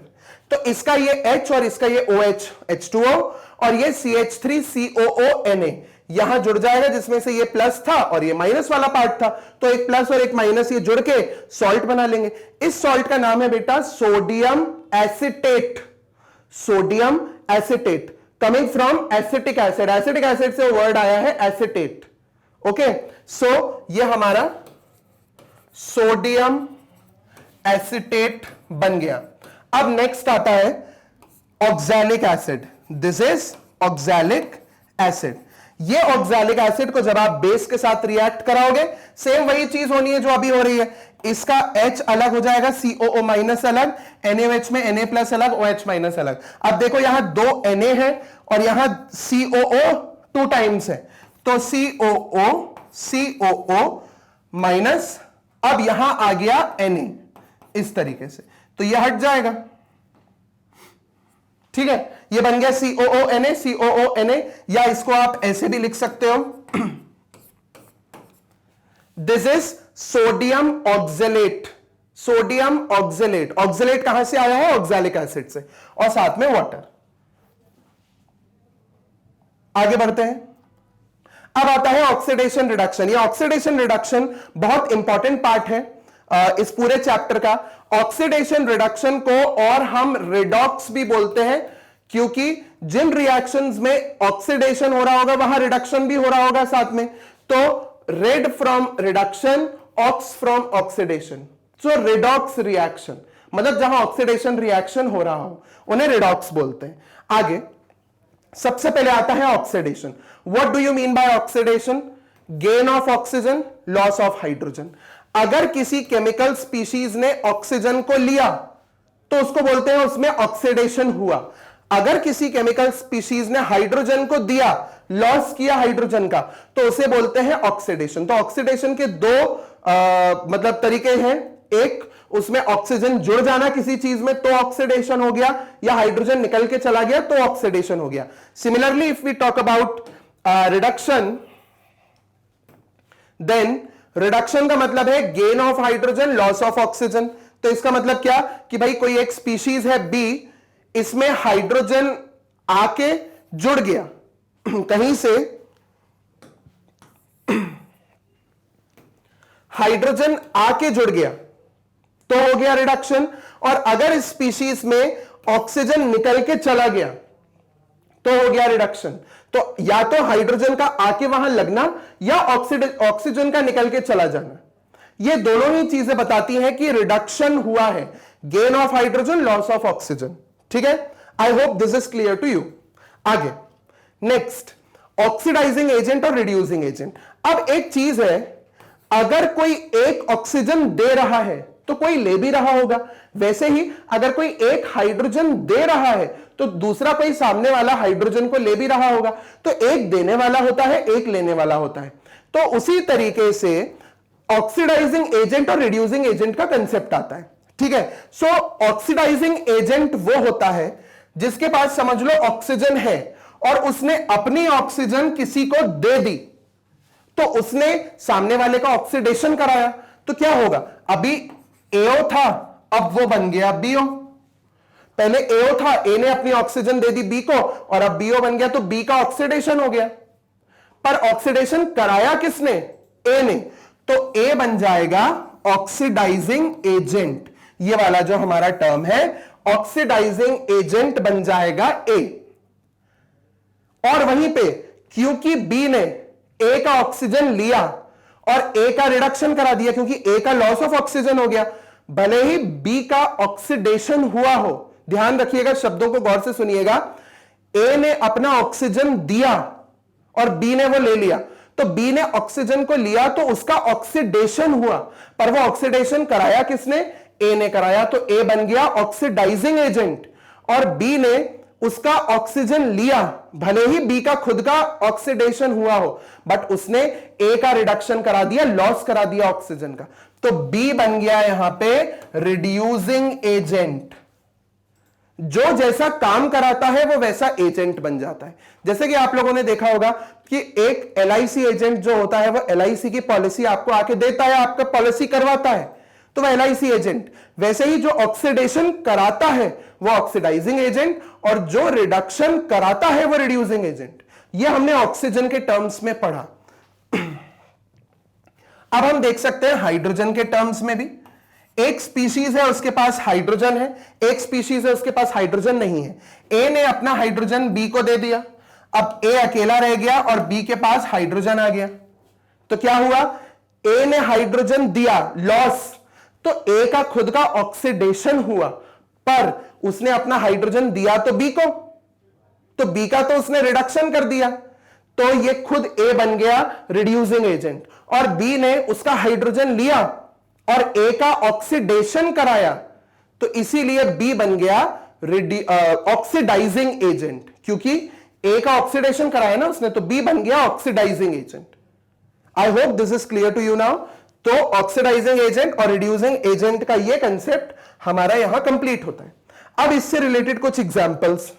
तो इसका ये H और इसका ये OH H2O और ये CH3COONA यहां जुड़ जाएगा, जिसमें से ये प्लस था और ये माइनस वाला पार्ट था, तो एक प्लस और एक माइनस ये जुड़ के सॉल्ट बना लेंगे। इस सॉल्ट का नाम है बेटा sodium acetate. Sodium acetate coming from acetic acid. Acetic acid से वर्ड आया है एसिटेट। ओके, सो ये हमारा सोडियम एसिटेट बन गया। अब नेक्स्ट आता है oxalic acid. This is oxalic acid. ये ऑक्सैलिक एसिड को जब आप बेस के साथ रिएक्ट कराओगे, सेम वही चीज होनी है जो अभी हो रही है। इसका H अलग हो जाएगा, COO माइनस अलग, NaOH में Na प्लस अलग, OH माइनस अलग। अब देखो यहां दो Na है और यहां COO 2 टाइम्स है, तो COO माइनस, अब यहां आ गया Na इस तरीके से, तो यह हट जाएगा। ठीक है, ये बन गया COONA, या इसको आप ऐसे भी लिख सकते हो, this is sodium oxalate. Sodium oxalate, oxalate कहां से आया है? ऑक्सैलिक एसिड से, और साथ में वाटर। आगे बढ़ते हैं। अब आता है ऑक्सीडेशन रिडक्शन। ये ऑक्सीडेशन रिडक्शन बहुत इंपॉर्टेंट पार्ट है। इस पूरे चैप्टर का। ऑक्सीडेशन रिडक्शन को और हम रिडॉक्स भी बोलते हैं, क्योंकि जिन रिएक्शंस में ऑक्सीडेशन हो रहा होगा वहां रिडक्शन भी हो रहा होगा साथ में। तो red from reduction, ox from oxidation, so redox reaction, मतलब जहां ऑक्सीडेशन रिएक्शन हो रहा हो उन्हें रिडॉक्स बोलते हैं। आगे सबसे पहले आता है oxidation. What do you mean bye oxidation? Gain of oxygen, loss of hydrogen. अगर किसी केमिकल स्पीशीज ने ऑक्सीजन को लिया तो उसको बोलते हैं उसमें ऑक्सीडेशन हुआ। अगर किसी केमिकल स्पीशीज ने हाइड्रोजन को दिया, लॉस किया हाइड्रोजन का, तो उसे बोलते हैं ऑक्सीडेशन। तो ऑक्सीडेशन के दो मतलब तरीके हैं। एक, उसमें ऑक्सीजन जुड़ जाना किसी चीज में तो ऑक्सीडेशन हो गया, या हाइड्रोजन निकल के चला गया तो ऑक्सीडेशन हो गया। Similarly if we talk about reduction, then reduction का मतलब है gain of hydrogen, loss of oxygen. तो इसका मतलब क्या कि भाई कोई एक स्पीशीज है बी, इसमें हाइड्रोजन आके जुड़ गया कहीं से, हाइड्रोजन आके जुड़ गया तो हो गया रिडक्शन। और अगर इस स्पीशीज में ऑक्सीजन निकल के चला गया तो हो गया रिडक्शन। तो या तो हाइड्रोजन का आके वहां लगना या ऑक्सीजन का निकल के चला जाना, ये दोनों ही चीजें बताती हैं कि रिडक्शन हुआ है, gain of hydrogen, loss of oxygen. ठीक है, I hope this is clear to you. आगे नेक्स्ट, ऑक्सीडाइजिंग एजेंट और रिड्यूसिंग एजेंट। अब एक चीज है, अगर कोई एक ऑक्सीजन दे रहा है तो कोई ले भी रहा होगा, वैसे ही अगर कोई एक हाइड्रोजन दे रहा है तो दूसरा कोई सामने वाला हाइड्रोजन को ले भी रहा होगा। तो एक देने वाला होता है, एक लेने वाला होता है। तो उसी तरीके से ऑक्सीडाइजिंग एजेंट और रिड्यूसिंग एजेंट का कंसेप्ट आता है। ठीक है, सो ऑक्सीडाइजिंग एजेंट वो होता है जिसके पास समझ लो ऑक्सीजन है और उसने अपनी ऑक्सीजन किसी को दे दी, तो उसने सामने वाले का ऑक्सीडेशन कराया। तो क्या होगा, अभी एओ था, अब वो बन गया बीओ। पहले एओ था, ए ने अपनी ऑक्सीजन दे दी बी को और अब बीओ बन गया, तो बी का ऑक्सीडेशन हो गया। पर ऑक्सीडेशन कराया किसने? ए ने। तो ए बन जाएगा ऑक्सीडाइजिंग एजेंट। ये वाला जो हमारा टर्म है ऑक्सीडाइजिंग एजेंट बन जाएगा ए। और वहीं पे क्योंकि बी ने ए का ऑक्सीजन लिया और ए का रिडक्शन करा दिया, क्योंकि ए का लॉस ऑफ ऑक्सीजन हो गया, भले ही बी का ऑक्सीडेशन हुआ हो, ध्यान रखिएगा, शब्दों को गौर से सुनिएगा, ए ने अपना ऑक्सीजन दिया और बी ने वो ले लिया, तो बी ने ऑक्सीजन को लिया तो उसका ऑक्सीडेशन हुआ, पर वो ऑक्सीडेशन कराया किसने? ए ने कराया। तो ए बन गया ऑक्सीडाइजिंग एजेंट और बी ने उसका ऑक्सीजन लिया, भले ही बी का खुद का ऑक्सीडेशन हुआ हो, बट उसने ए का रिडक्शन करा दिया, लॉस करा दिया ऑक्सीजन का। तो बी बन गया यहां पे रिड्यूसिंग एजेंट। जो जैसा काम कराता है वो वैसा एजेंट बन जाता है। जैसे कि आप लोगों ने देखा होगा कि एक एलआईसी एजेंट जो होता है वो एलआईसी की पॉलिसी आपको आके देता है, आपका पॉलिसी करवाता है, तो वह एलआईसी एजेंट। वैसे ही जो ऑक्सीडेशन कराता है वो ऑक्सीडाइजिंग एजेंट और जो रिडक्शन कराता है वो रिड्यूसिंग एजेंट। ये हमने ऑक्सीजन के टर्म्स में पढ़ा। अब हम देख सकते हैं हाइड्रोजन के टर्म्स में भी। एक स्पीशीज है उसके पास हाइड्रोजन है, एक स्पीशीज है उसके पास हाइड्रोजन नहीं है। ए ने अपना हाइड्रोजन बी को दे दिया, अब ए अकेला रह गया और बी के पास हाइड्रोजन आ गया। तो क्या हुआ? ए ने हाइड्रोजन दिया, लॉस, तो ए का खुद का ऑक्सीडेशन हुआ, पर उसने अपना हाइड्रोजन दिया तो बी को, तो बी का तो उसने रिडक्शन कर दिया, तो ये खुद ए बन गया रिड्यूसिंग एजेंट और बी ने उसका हाइड्रोजन लिया और ए का ऑक्सीडेशन कराया, तो इसीलिए बी बन गया ऑक्सीडाइजिंग एजेंट, क्योंकि ए का ऑक्सीडेशन कराया ना उसने, तो बी बन गया oxidising agent. I hope this is clear to you now. तो ऑक्सीडाइजिंग एजेंट और रिड्यूसिंग एजेंट का ये कंसेप्ट हमारा यहां कंप्लीट होता है। अब इससे रिलेटेड कुछ एग्जांपल्स,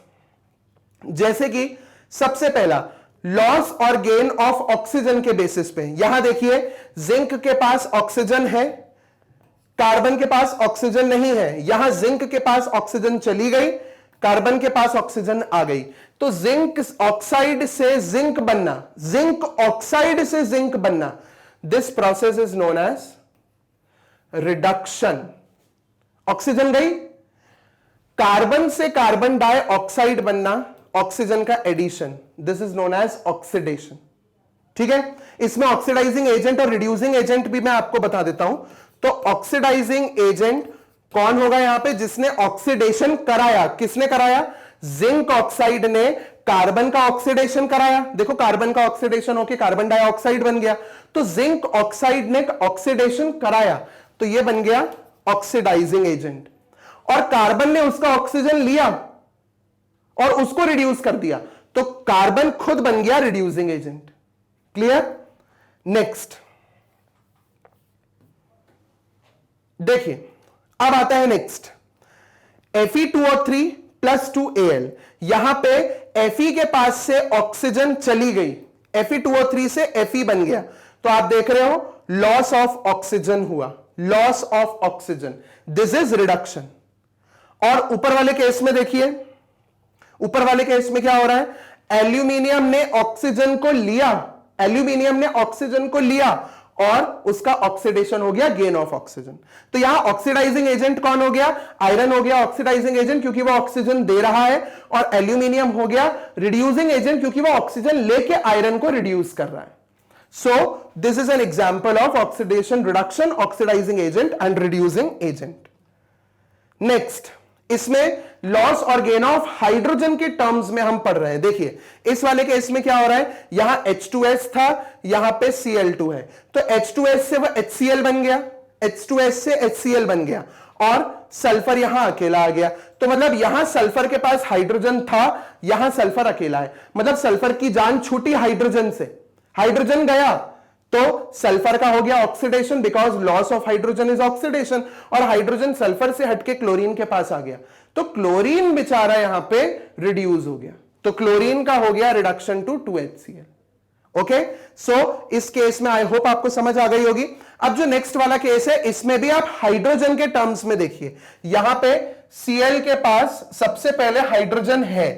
जैसे कि सबसे पहला लॉस और गेन ऑफ ऑक्सीजन के बेसिस पे। यहां देखिए जिंक के पास ऑक्सीजन है, कार्बन के पास ऑक्सीजन नहीं है। यहां जिंक के पास ऑक्सीजन चली गई, कार्बन के पास ऑक्सीजन आ गई, तो जिंक ऑक्साइड से जिंक बनना, जिंक ऑक्साइड से जिंक बनना, this process is known as reduction, oxygen गई, कार्बन से कार्बन डाइऑक्साइड बनना, ऑक्सीजन का addition, this is known as oxidation. ठीक है, इसमें ऑक्सीडाइजिंग एजेंट और रिड्यूसिंग एजेंट भी मैं आपको बता देता हूं। तो ऑक्सीडाइजिंग एजेंट कौन होगा यहां पे, जिसने ऑक्सीडेशन कराया, किसने कराया, जिंक ऑक्साइड ने कार्बन का ऑक्सीडेशन कराया। देखो कार्बन का ऑक्सीडेशन होकर कार्बन डाइऑक्साइड बन गया, तो जिंक ऑक्साइड ने ऑक्सीडेशन कराया, तो यह बन गया ऑक्सीडाइजिंग एजेंट। और कार्बन ने उसका ऑक्सीजन लिया और उसको रिड्यूस कर दिया, तो कार्बन खुद बन गया रिड्यूसिंग एजेंट। क्लियर? नेक्स्ट देखिए, अब आता है नेक्स्ट Fe2O3 + 2Al। यहां पे Fe के पास से ऑक्सीजन चली गई, Fe2O3 से Fe बन गया, तो आप देख रहे हो लॉस ऑफ ऑक्सीजन हुआ, loss of oxygen, this is reduction. और ऊपर वाले केस में देखिए, ऊपर वाले केस में क्या हो रहा है, एल्यूमिनियम ने ऑक्सीजन को लिया, एल्यूमिनियम ने ऑक्सीजन को लिया और उसका ऑक्सीडेशन हो गया, गेन ऑफ ऑक्सीजन। तो यहां ऑक्सीडाइजिंग एजेंट कौन हो गया, आयरन हो गया ऑक्सीडाइजिंग एजेंट क्योंकि वो ऑक्सीजन दे रहा है, और एल्यूमिनियम हो गया रिड्यूसिंग एजेंट क्योंकि वो ऑक्सीजन लेके आयरन को रिड्यूस कर रहा है। So this is an example of oxidation reduction, oxidising agent and reducing agent. Next, इसमें लॉस और गेन ऑफ हाइड्रोजन के टर्म्स में हम पढ़ रहे हैं। देखिए इस वाले केस में क्या हो रहा है, यहां H2S था, यहां पे Cl2 है, तो H2S से वो HCl बन गया, H2S से HCl बन गया, और सल्फर यहां अकेला आ गया। तो मतलब यहां सल्फर के पास हाइड्रोजन था, यहां सल्फर अकेला है, मतलब सल्फर की जान छूटी हाइड्रोजन से, हाइड्रोजन गया तो सल्फर का हो गया oxidation, because loss of hydrogen is oxidation, और हाइड्रोजन सल्फर से हटके क्लोरीन के पास आ गया, तो क्लोरीन बेचारा यहां पे रिड्यूस हो गया, तो क्लोरीन का हो गया रिडक्शन टू 2HCl। ओके, सो इस केस में आई होप आपको समझ आ गई होगी। अब जो नेक्स्ट वाला केस है, इसमें भी आप हाइड्रोजन के टर्म्स में देखिए, यहां पे Cl के पास सबसे पहले हाइड्रोजन है,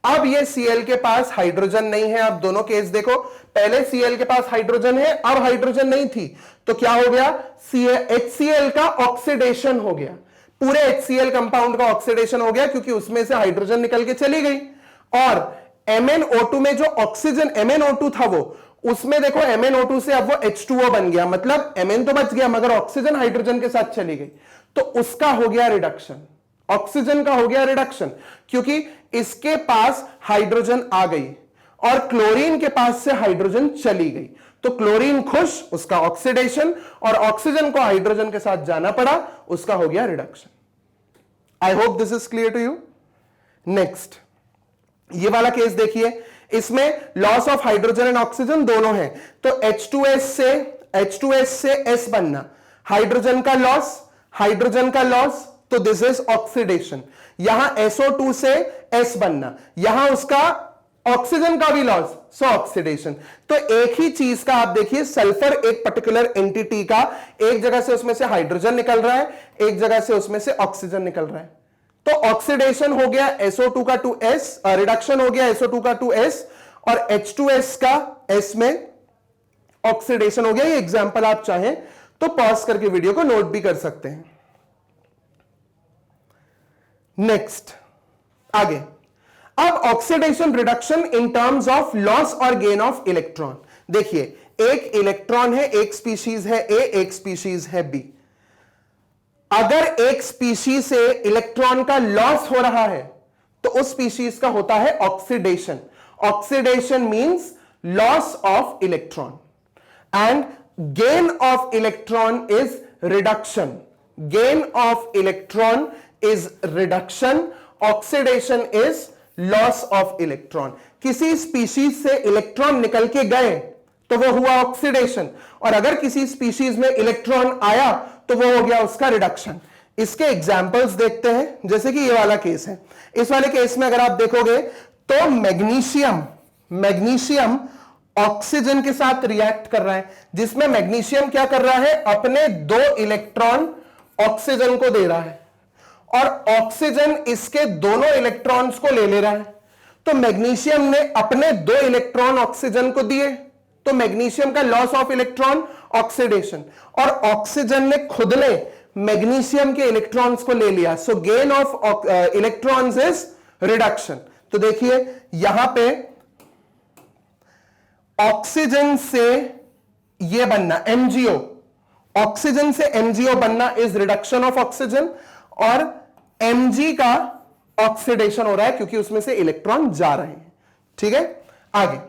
अब ये Cl के पास हाइड्रोजन नहीं है। आप दोनों केस देखो, पहले Cl के पास हाइड्रोजन है, अब हाइड्रोजन नहीं थी, तो क्या हो गया, HCl का ऑक्सीडेशन हो गया, पूरे HCl कंपाउंड का ऑक्सीडेशन हो गया क्योंकि उसमें से हाइड्रोजन निकल के चली गई। और MnO2 में जो ऑक्सीजन MnO2 था वो, उसमें देखो MnO2 से अब वो H2O बन गया, मतलब Mn तो बच गया मगर ऑक्सीजन हाइड्रोजन के साथ चली गई, तो उसका हो गया रिडक्शन, ऑक्सीजन का हो गया रिडक्शन, क्योंकि इसके पास हाइड्रोजन आ गई और क्लोरीन के पास से हाइड्रोजन चली गई, तो क्लोरीन खुश, उसका ऑक्सीडेशन, और ऑक्सीजन को हाइड्रोजन के साथ जाना पड़ा, उसका हो गया reduction. I hope this is clear to you. Next ये वाला केस देखिए, इसमें loss of hydrogen and oxygen दोनों है, तो H2S से S बनना, हाइड्रोजन का लॉस, हाइड्रोजन का लॉस, तो दिस इज ऑक्सीडेशन। यहां SO2 से S बनना, यहां उसका ऑक्सीजन का भी लॉस, सो ऑक्सीडेशन। तो एक ही चीज का आप देखिए, सल्फर एक पर्टिकुलर एंटिटी का, एक जगह से उसमें से हाइड्रोजन निकल रहा है, एक जगह से उसमें से ऑक्सीजन निकल रहा है, तो ऑक्सीडेशन हो गया SO2 का टू S, रिडक्शन हो गया SO2 का टू S, और H2S का S में ऑक्सीडेशन हो गया। ये एग्जांपल आप चाहें तो पॉज करके वीडियो को नोट भी कर सकते हैं। नेक्स्ट आगे, अब oxidation reduction in terms of loss और गेन ऑफ इलेक्ट्रॉन। देखिए एक इलेक्ट्रॉन है, एक स्पीशीज है A, एक स्पीशीज है B। अगर एक स्पीशीज से इलेक्ट्रॉन का लॉस हो रहा है तो उस स्पीशीज का होता है oxidation. Oxidation means loss of electron, and gain of electron is reduction. Gain of electron is reduction, oxidation is loss of electron. किसी स्पीशीज से इलेक्ट्रॉन निकल के गए तो वो हुआ ऑक्सीडेशन, और अगर किसी स्पीशीज में इलेक्ट्रॉन आया तो वो हो गया उसका रिडक्शन। इसके एग्जाम्पल्स देखते हैं, जैसे कि ये वाला केस है। इस वाले केस में अगर आप देखोगे तो मैग्नीशियम ऑक्सीजन के साथ रिएक्ट कर रहा है, जिसमें मैग्नीशियम क्या कर रहा है, अपने 2 इलेक्ट्रॉन ऑक्सीजन को दे रहा है, और ऑक्सीजन इसके दोनों इलेक्ट्रॉन्स को ले रहा है। तो मैग्नीशियम ने अपने 2 इलेक्ट्रॉन ऑक्सीजन को दिए तो मैग्नीशियम का लॉस ऑफ इलेक्ट्रॉन ऑक्सीडेशन, और ऑक्सीजन ने खुद ने मैग्नीशियम के इलेक्ट्रॉन्स को ले लिया, so gain of electrons is reduction. तो देखिए यहां पे ऑक्सीजन से ये बनना एमजीओ, ऑक्सीजन से एमजीओ बनना इज रिडक्शन ऑफ ऑक्सीजन, और एमजी का ऑक्सीडेशन हो रहा है क्योंकि उसमें से इलेक्ट्रॉन जा रहे हैं। ठीक है, आगे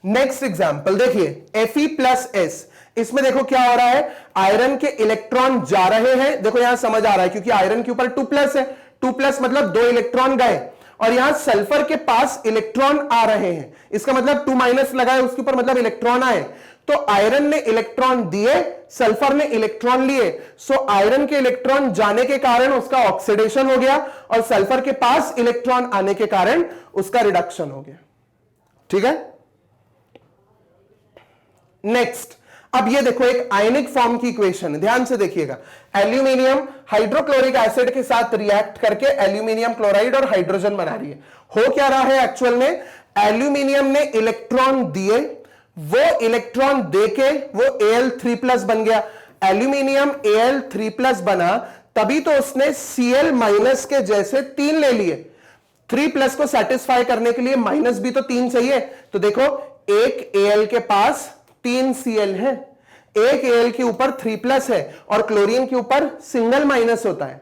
नेक्स्ट एग्जांपल देखिए Fe+S, इसमें देखो क्या हो रहा है, आयरन के इलेक्ट्रॉन जा रहे हैं, देखो यहां समझ आ रहा है क्योंकि आयरन के ऊपर 2+ है, 2+ मतलब 2 इलेक्ट्रॉन गए, और यहां सल्फर के पास इलेक्ट्रॉन आ रहे हैं, इसका मतलब 2- लगाए उसके ऊपर, मतलब इलेक्ट्रॉन आए, तो आयरन ने इलेक्ट्रॉन दिए, सल्फर ने इलेक्ट्रॉन लिए, सो आयरन के इलेक्ट्रॉन जाने के कारण उसका ऑक्सीडेशन हो गया, और सल्फर के पास इलेक्ट्रॉन आने के कारण उसका रिडक्शन हो गया। ठीक है, नेक्स्ट, अब ये देखो एक आयनिक फॉर्म की इक्वेशन है, ध्यान से देखिएगा, एल्यूमिनियम हाइड्रोक्लोरिक एसिड के साथ रिएक्ट करके एल्यूमिनियम क्लोराइड और हाइड्रोजन बना रही है। हो क्या रहा है एक्चुअल में, एल्यूमिनियम ने इलेक्ट्रॉन दिए, वो इलेक्ट्रॉन देके वो Al3+ बन गया, एल्यूमिनियम Al3+ बना, तभी तो उसने Cl- के जैसे 3 ले लिए, 3+ को सेटिस्फाई करने के लिए माइनस भी तो 3 चाहिए, तो देखो एक Al के पास 3 Cl है, एक Al के ऊपर 3+ है, और क्लोरीन के ऊपर सिंगल माइनस होता है,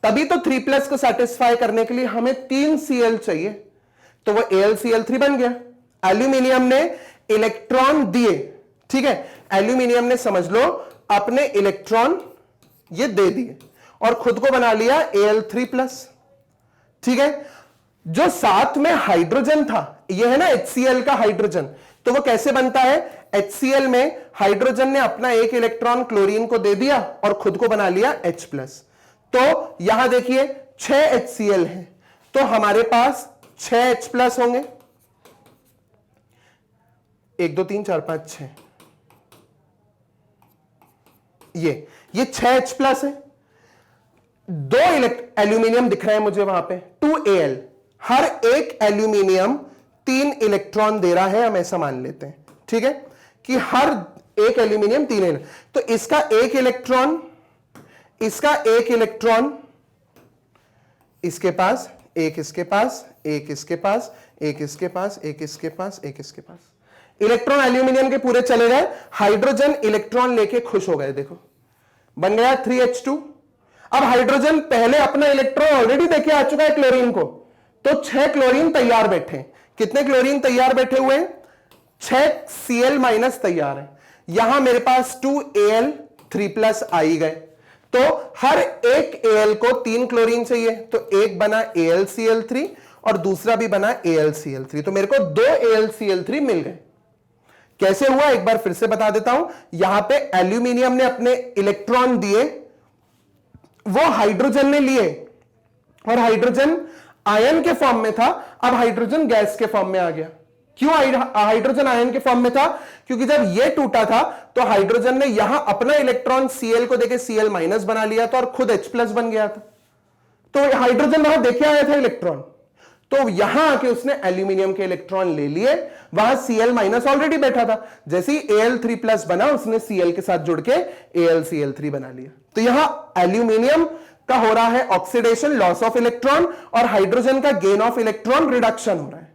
तभी तो 3+ को सेटिस्फाई करने के लिए हमें 3 Cl चाहिए, तो वो AlCl3 बन गया। एल्यूमिनियम ने इलेक्ट्रॉन दिए, ठीक है, एल्यूमिनियम ने समझ लो अपने इलेक्ट्रॉन ये दे दिए और खुद को बना लिया Al3+। ठीक है, जो साथ में हाइड्रोजन था, ये है ना HCl का हाइड्रोजन, तो वो कैसे बनता है, HCl में हाइड्रोजन ने अपना एक इलेक्ट्रॉन क्लोरीन को दे दिया और खुद को बना लिया H+। तो यहां देखिए 6 HCl है, तो हमारे पास 6 H+ होंगे, 1 2 3 4 5 6, ये 6 H+ है, 2 एल्यूमिनियम दिख रहे हैं मुझे वहां पे, 2Al, हर एक एल्यूमिनियम 3 इलेक्ट्रॉन दे रहा है, हम ऐसा मान लेते हैं, ठीक है, कि हर एक एल्यूमिनियम 3 तो इसका एक इलेक्ट्रॉन, इसका एक इलेक्ट्रॉन इसके पास, एक इसके पास, एक इसके पास, एक इसके पास, एक इसके पास, एक इसके पास, इलेक्ट्रॉन एल्यूमिनियम के पूरे चले गए, हाइड्रोजन इलेक्ट्रॉन लेके खुश हो गए, देखो बन गया 3H2। अब हाइड्रोजन पहले अपना इलेक्ट्रॉन ऑलरेडी देके आ चुका है क्लोरीन को, तो 6 क्लोरीन तैयार बैठे, कितने क्लोरीन तैयार बैठे हुए हैं, 6 Cl- तैयार है, यहां मेरे पास 2Al3+ आई गए, तो हर एक Al को 3 क्लोरीन चाहिए, तो एक बना AlCl3 और दूसरा भी बना AlCl3, तो मेरे को 2 AlCl3 मिल गए। कैसे हुआ एक बार फिर से बता देता हूं, यहां पे एल्यूमिनियम ने अपने इलेक्ट्रॉन दिए, वो हाइड्रोजन ने लिए, और हाइड्रोजन आयन के फॉर्म में था, अब हाइड्रोजन गैस के फॉर्म में आ गया। क्यों हाइड्रोजन आयन के फॉर्म में था, क्योंकि जब ये टूटा था तो हाइड्रोजन ने यहां अपना इलेक्ट्रॉन Cl को देके Cl- बना लिया था और खुद H+ बन गया था, तो हाइड्रोजन वहां देखे आया था इलेक्ट्रॉन, तो यहां आके उसने एल्यूमिनियम के इलेक्ट्रॉन ले लिए, वहां Cl- ऑलरेडी बैठा था, जैसे ही Al3+ बना उसने Cl के साथ जुड़ के AlCl3 बना लिया। तो यहां एल्यूमिनियम का हो रहा है ऑक्सीडेशन, लॉस ऑफ इलेक्ट्रॉन, और हाइड्रोजन का गेन ऑफ इलेक्ट्रॉन, रिडक्शन हो रहा है।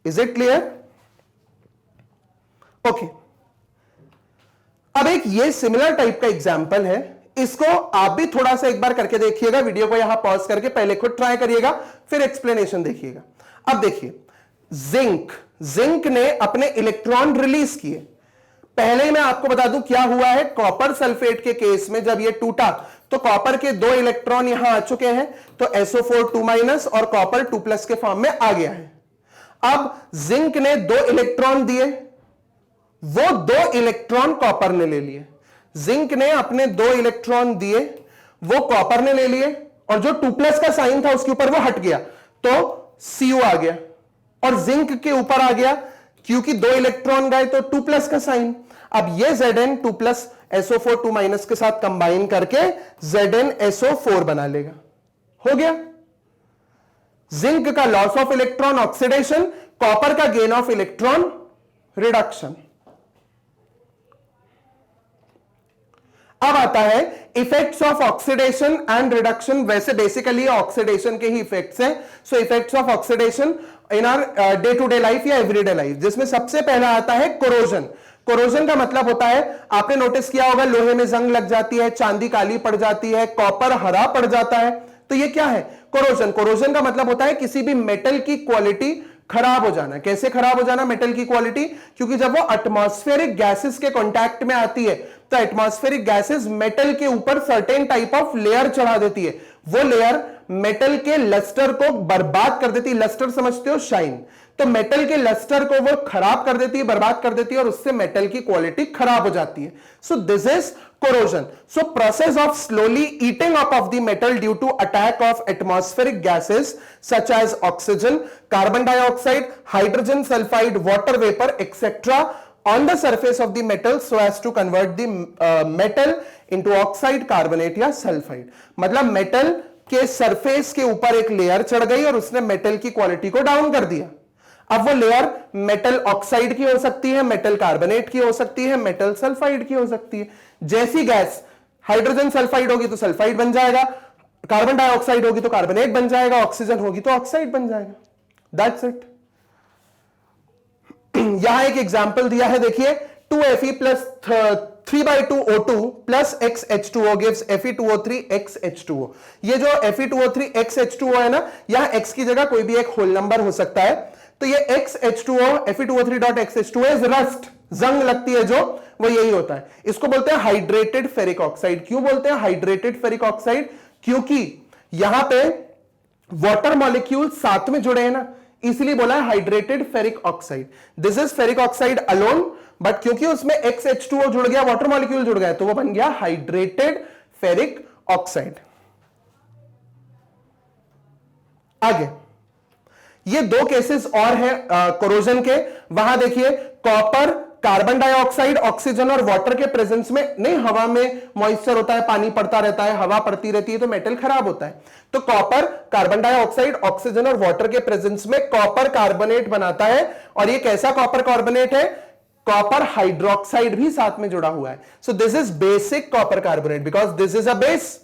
Is it clear? ओके, अब एक ये सिमिलर टाइप का एग्जांपल है, इसको आप भी थोड़ा सा एक बार करके देखिएगा, वीडियो को यहां पॉज करके पहले खुद ट्राई करिएगा, फिर एक्सप्लेनेशन देखिएगा। अब देखिए जिंक ने अपने इलेक्ट्रॉन रिलीज किए, पहले ही मैं आपको बता दूं क्या हुआ है, कॉपर सल्फेट के केस में जब ये टूटा तो कॉपर के 2 इलेक्ट्रॉन यहां आ चुके हैं, तो SO4 2- और कॉपर 2+ के फॉर्म में आ गया है। अब जिंक ने 2 इलेक्ट्रॉन दिए, वो 2 इलेक्ट्रॉन कॉपर ने ले लिए, जिंक ने अपने 2 इलेक्ट्रॉन दिए, वो कॉपर ने ले लिए, और जो 2+ का साइन था उसके ऊपर वो हट गया, तो Cu आ गया, और जिंक के ऊपर आ गया, क्योंकि 2 इलेक्ट्रॉन गए तो 2+ का साइन, अब ये Zn 2+ SO4 2- के साथ कंबाइन करके ZnSO4 बना लेगा, हो गया। जिंक का loss of electron oxidation, copper का गेन ऑफ इलेक्ट्रॉन रिडक्शन। अब आता है effects of oxidation and reduction. वैसे बेसिकली ऑक्सीडेशन के ही इफेक्ट्स हैं। So effects of oxidation in our day to day life या एवरीडे लाइफ, जिसमें सबसे पहला आता है कोरोजन। कोरोजन का मतलब होता है, आपने नोटिस किया होगा लोहे में जंग लग जाती है, चांदी काली पड़ जाती है, कॉपर हरा पड़ जाता है, तो ये क्या है? कोरोजन। कोरोजन का मतलब होता है किसी भी मेटल की क्वालिटी खराब हो जाना। कैसे खराब हो जाना मेटल की क्वालिटी? क्योंकि जब वो एटमॉस्फेरिक गैसेस के कांटेक्ट में आती है तो एटमॉस्फेरिक गैसेस मेटल के ऊपर सर्टेन टाइप ऑफ लेयर चढ़ा देती है। वो लेयर मेटल के लस्टर को बर्बाद कर देती है। लस्टर समझते हो? शाइन। तो मेटल के लस्टर को वो खराब कर देती है, बर्बाद कर देती है, और उससे मेटल की क्वालिटी खराब हो जाती है। So this is corrosion. So process of slowly eating up of the metal due to attack of atmospheric gases such as oxygen, carbon dioxide, hydrogen sulfide, water vapor, etc. on the surface of the metal so as to convert the metal into oxide, carbonate या sulfide. मतलब metal के surface के ऊपर एक layer चढ़ गई और उसने मेटल की क्वालिटी को डाउन कर दिया। अब वो लेयर मेटल ऑक्साइड की हो सकती है, मेटल कार्बोनेट की हो सकती है, मेटल सल्फाइड की हो सकती है। जैसी गैस हाइड्रोजन सल्फाइड होगी तो सल्फाइड बन जाएगा, कार्बन डाइऑक्साइड होगी तो कार्बोनेट बन जाएगा, ऑक्सीजन होगी तो ऑक्साइड बन जाएगा। That's it. यहां एक एग्जांपल दिया है, देखिए 2Fe plus 3/2O2 plus XH2O gives Fe2O3XH2O। ये जो Fe2O3XH2O है ना, यहां X की जगह कोई भी एक होल नंबर हो सकता है। तो ये XH2O Fe2O3.XH2O इज रस्ट, जंग लगती है जो, वो यही होता है। इसको बोलते हैं हाइड्रेटेड फेरिक ऑक्साइड। क्यों बोलते हैं हाइड्रेटेड फेरिक ऑक्साइड? क्योंकि यहां पे वाटर मॉलिक्यूल साथ में जुड़े हैं ना, इसलिए बोला है hydrated ferric oxide. This is ferric oxide alone, but क्योंकि उसमें XH2O जुड़ गया, वाटर मॉलिक्यूल जुड़ गया, तो वो बन गया हाइड्रेटेड फेरिक ऑक्साइड। आगे ये दो केसेस और हैं कोरोजन के। वहां देखिए कॉपर, कार्बन डाइऑक्साइड, ऑक्सीजन और वाटर के प्रेजेंस में, नहीं हवा में मॉइस्चर होता है, पानी पड़ता रहता है, हवा पड़ती रहती है तो मेटल खराब होता है। तो कॉपर, कार्बन डाइऑक्साइड, ऑक्सीजन और वाटर के प्रेजेंस में कॉपर कार्बोनेट बनाता है। और ये कैसा कॉपर कार्बोनेट है? कॉपर हाइड्रोक्साइड भी साथ में जुड़ा हुआ है। So this is basic copper carbonate because this is a base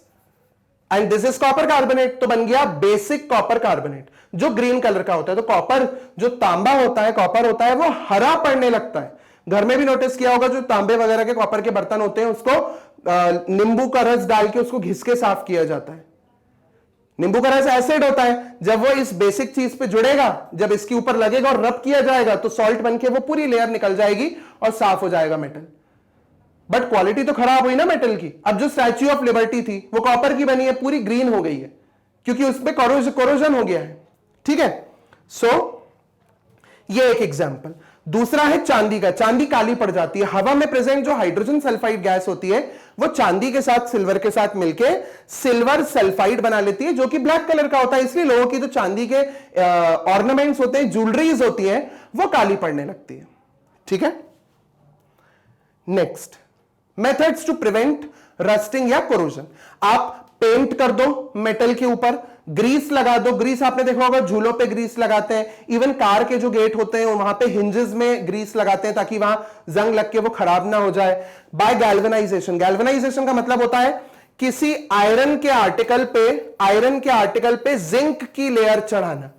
and this is copper carbonate, तो बन गया बेसिक कॉपर कार्बोनेट जो ग्रीन कलर का होता है। तो कॉपर, जो तांबा होता है, कॉपर होता है, वो हरा पड़ने लगता है। घर में भी नोटिस किया होगा, जो तांबे वगैरह के कॉपर के बर्तन होते हैं उसको नींबू का रस डाल के उसको घिस के साफ किया जाता है। नींबू का रस एसिड होता है, जब वो इस बेसिक चीज पे जुड़ेगा, जब इसके ऊपर लगेगा और रब किया जाएगा तो सॉल्ट बनके वो पूरी लेयर निकल जाएगी और साफ हो जाएगा मेटल। बट क्वालिटी तो खराब हुई ना मेटल की। अब जो स्टैच्यू ऑफ लिबर्टी थी वो कॉपर की बनी है, पूरी ग्रीन हो गई है क्योंकि उसमें कोरोजन हो गया है। ठीक है, सो ये एक एग्जांपल। दूसरा है चांदी का। चांदी काली पड़ जाती है। हवा में प्रेजेंट जो हाइड्रोजन सल्फाइड गैस होती है वो चांदी के साथ सिल्वर के साथ मिलके सिल्वर सल्फाइड बना लेती है, जो कि ब्लैक कलर का होता है। इसलिए लोगों की जो चांदी के ऑर्नामेंट्स होते हैं, ज्वेलरीज होती है, वो काली पड़ने लगती है। ठीक है, next methods to prevent rusting या कोरोजन। आप पेंट कर दो मेटल के ऊपर, ग्रीस लगा दो। ग्रीस आपने देखा होगा, झूलों पे ग्रीस लगाते हैं, इवन कार के जो गेट होते हैं वहां पे हिंजेस में ग्रीस लगाते हैं ताकि वहां जंग लग के वो खराब ना हो जाए। Bye galvanisation. गैल्वेनाइजेशन का मतलब होता है किसी आयरन के आर्टिकल पे जिंक की लेयर चढ़ाना।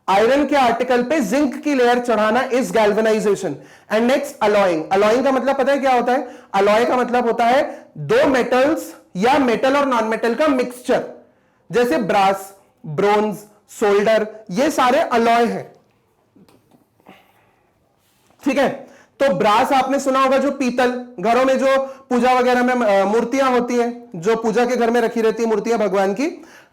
आयरन के आर्टिकल पे जिंक की लेयर चढ़ाना is galvanisation. And next alloying. Alloying का मतलब पता है क्या होता है? अलॉय का मतलब होता है दो मेटल्स या मेटल और नॉन मेटल का मिक्सचर, जैसे ब्रास, ब्रोंज, सोल्डर, ये सारे अलॉय हैं। ठीक है, तो ब्रास आपने सुना होगा, जो पीतल, घरों में जो पूजा वगैरह में मूर्तियां होती हैं, जो पूजा के घर में रखी रहती है मूर्तियां भगवान की,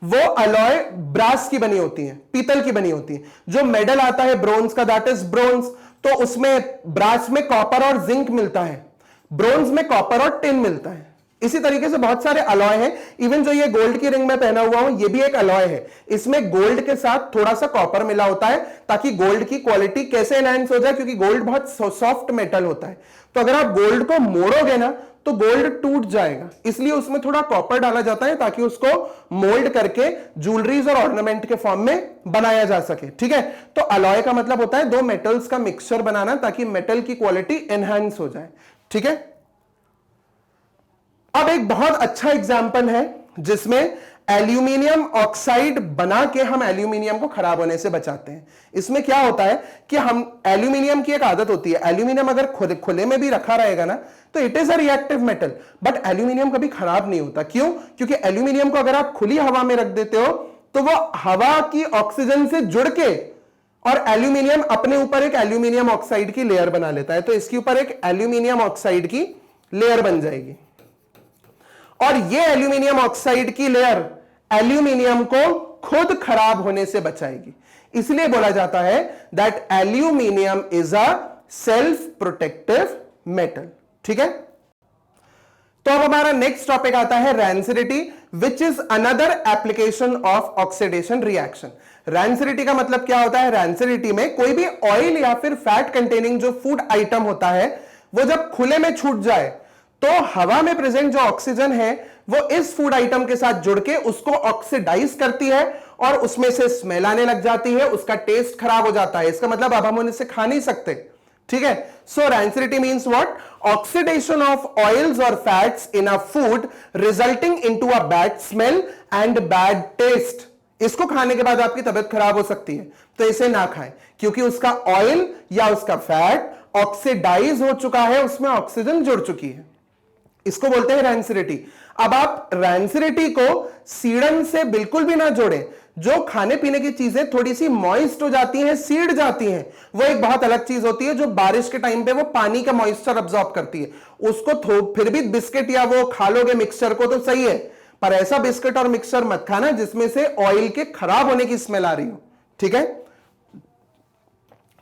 वो अलॉय ब्रास की बनी होती हैं, पीतल की बनी होती है। जो मेडल आता है ब्रोंज का, दैट इज ब्रोंज, तो उसमें ब्रास में कॉपर और जिंक मिलता है, ब्रोंज में कॉपर और टिन मिलता है। इसी तरीके से बहुत सारे अलॉय हैं। इवन जो ये गोल्ड की रिंग में पहना हुआ हूं, ये भी एक अलॉय है। इसमें गोल्ड के साथ थोड़ा सा कॉपर मिला होता है ताकि गोल्ड की क्वालिटी कैसे एनहांस हो जाए, क्योंकि गोल्ड बहुत सॉफ्ट मेटल होता है। तो अगर आप गोल्ड को मोड़ोगे ना तो गोल्ड टूट जाएगा, इसलिए उसमें थोड़ा कॉपर डाला जाता है ताकि उसको मोल्ड करके ज्वेलरीज और ऑर्नामेंट के फॉर्म में बनाया जा सके। ठीक है, तो अलॉय का मतलब होता है दो मेटल्स का मिक्सचर बनाना ताकि मेटल की क्वालिटी एनहांस हो जाए। ठीक है, अब एक बहुत अच्छा एग्जाम्पल है जिसमें एल्यूमिनियम ऑक्साइड बना के हम एल्यूमिनियम को खराब होने से बचाते हैं। इसमें क्या होता है कि हम एल्यूमिनियम की एक आदत होती है, एल्यूमिनियम अगर खुले में भी रखा रहेगा ना तो it is a reactive metal, but aluminium कभी खराब नहीं होता। क्यों? क्योंकि एल्यूमिनियम को अगर आप खुली हवा में रख देते हो तो वो हवा की ऑक्सीजन से जुड़ के और एल्यूमिनियम अपने ऊपर एक एल्यूमिनियम ऑक्साइड की लेयर बना लेता है। तो इसके ऊपर एक एल्यूमिनियम ऑक्साइड की लेयर बन जाएगी और ये एल्यूमिनियम ऑक्साइड की लेयर एल्यूमिनियम को खुद खराब होने से बचाएगी। इसलिए बोला जाता है that aluminium is a self protective metal. ठीक है, तो अब हमारा नेक्स्ट टॉपिक आता है rancidity, which is another application of oxidation reaction. Rancidity का मतलब क्या होता है? रैंसिडिटी में कोई भी ऑयल या फिर फैट कंटेनिंग जो फूड आइटम होता है वो जब खुले में छूट जाए तो हवा में प्रेजेंट जो ऑक्सीजन है वो इस फूड आइटम के साथ जुड़ के उसको ऑक्सीडाइज करती है और उसमें से स्मेल आने लग जाती है, उसका टेस्ट खराब हो जाता है। इसका मतलब अब हम उन्हें से खा नहीं सकते। ठीक है, so rancidity means what? Oxidation of oils और fats in a food resulting into a bad smell and bad taste. इसको खाने के बाद आपकी तबीयत खराब हो सकती है, तो इसे ना खाएं क्योंकि उसका ऑयल या उसका फैट ऑक्सीडाइज हो चुका है, उसमें ऑक्सीजन जुड़ चुकी है। इसको बोलते हैं रैंसिडिटी। अब आप रैंसिडिटी को सीड़न से बिल्कुल भी ना जोड़ें। जो खाने पीने की चीजें थोड़ी सी मॉइस्ट हो जाती हैं, सीड़ जाती हैं, वो एक बहुत अलग चीज होती है जो बारिश के टाइम पे वो पानी का मॉइस्चर अब्सॉर्ब करती है। उसको फिर भी बिस्किट या वो खा लोगे मिक्सचर को तो सही है, पर ऐसा बिस्किट और मिक्सचर मत खाना जिसमें से ऑयल के खराब होने की स्मेल आ रही हो। ठीक है,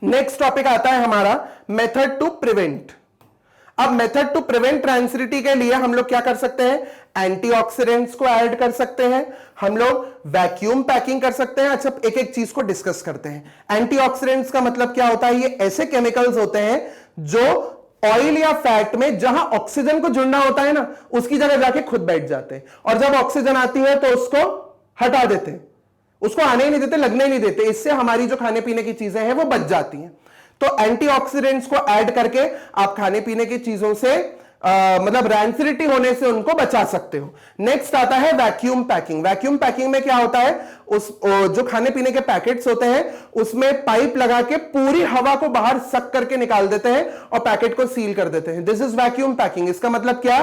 नेक्स्ट टॉपिक आता है हमारा मेथड टू प्रिवेंट। अब मेथड टू प्रिवेंट रैंसिडिटी के लिए हम लोग क्या कर सकते हैं? एंटीऑक्सीडेंट्स को ऐड कर सकते हैं, हम लोग वैक्यूम पैकिंग कर सकते हैं। अच्छा, एक एक चीज को डिस्कस करते हैं। एंटीऑक्सीडेंट्स का मतलब क्या होता है? ये ऐसे केमिकल्स होते हैं जो ऑयल या फैट में जहां ऑक्सीजन को जुड़ना होता है ना उसकी जगह जाके खुद बैठ जाते हैं, और जब ऑक्सीजन आती है तो उसको हटा देते हैं, उसको आने ही नहीं देते, लगने ही नहीं देते। इससे हमारी जो खाने पीने की चीजें हैं वो बच जाती हैं। तो एंटीऑक्सीडेंट्स को ऐड करके आप खाने पीने की चीजों से मतलब रैंसिडिटी होने से उनको बचा सकते हो। नेक्स्ट आता है वैक्यूम पैकिंग। वैक्यूम पैकिंग में क्या होता है? जो खाने पीने के पैकेट्स होते हैं उसमें पाइप लगा के पूरी हवा को बाहर सक करके निकाल देते हैं और पैकेट को सील कर देते हैं। This is vacuum packing. इसका मतलब क्या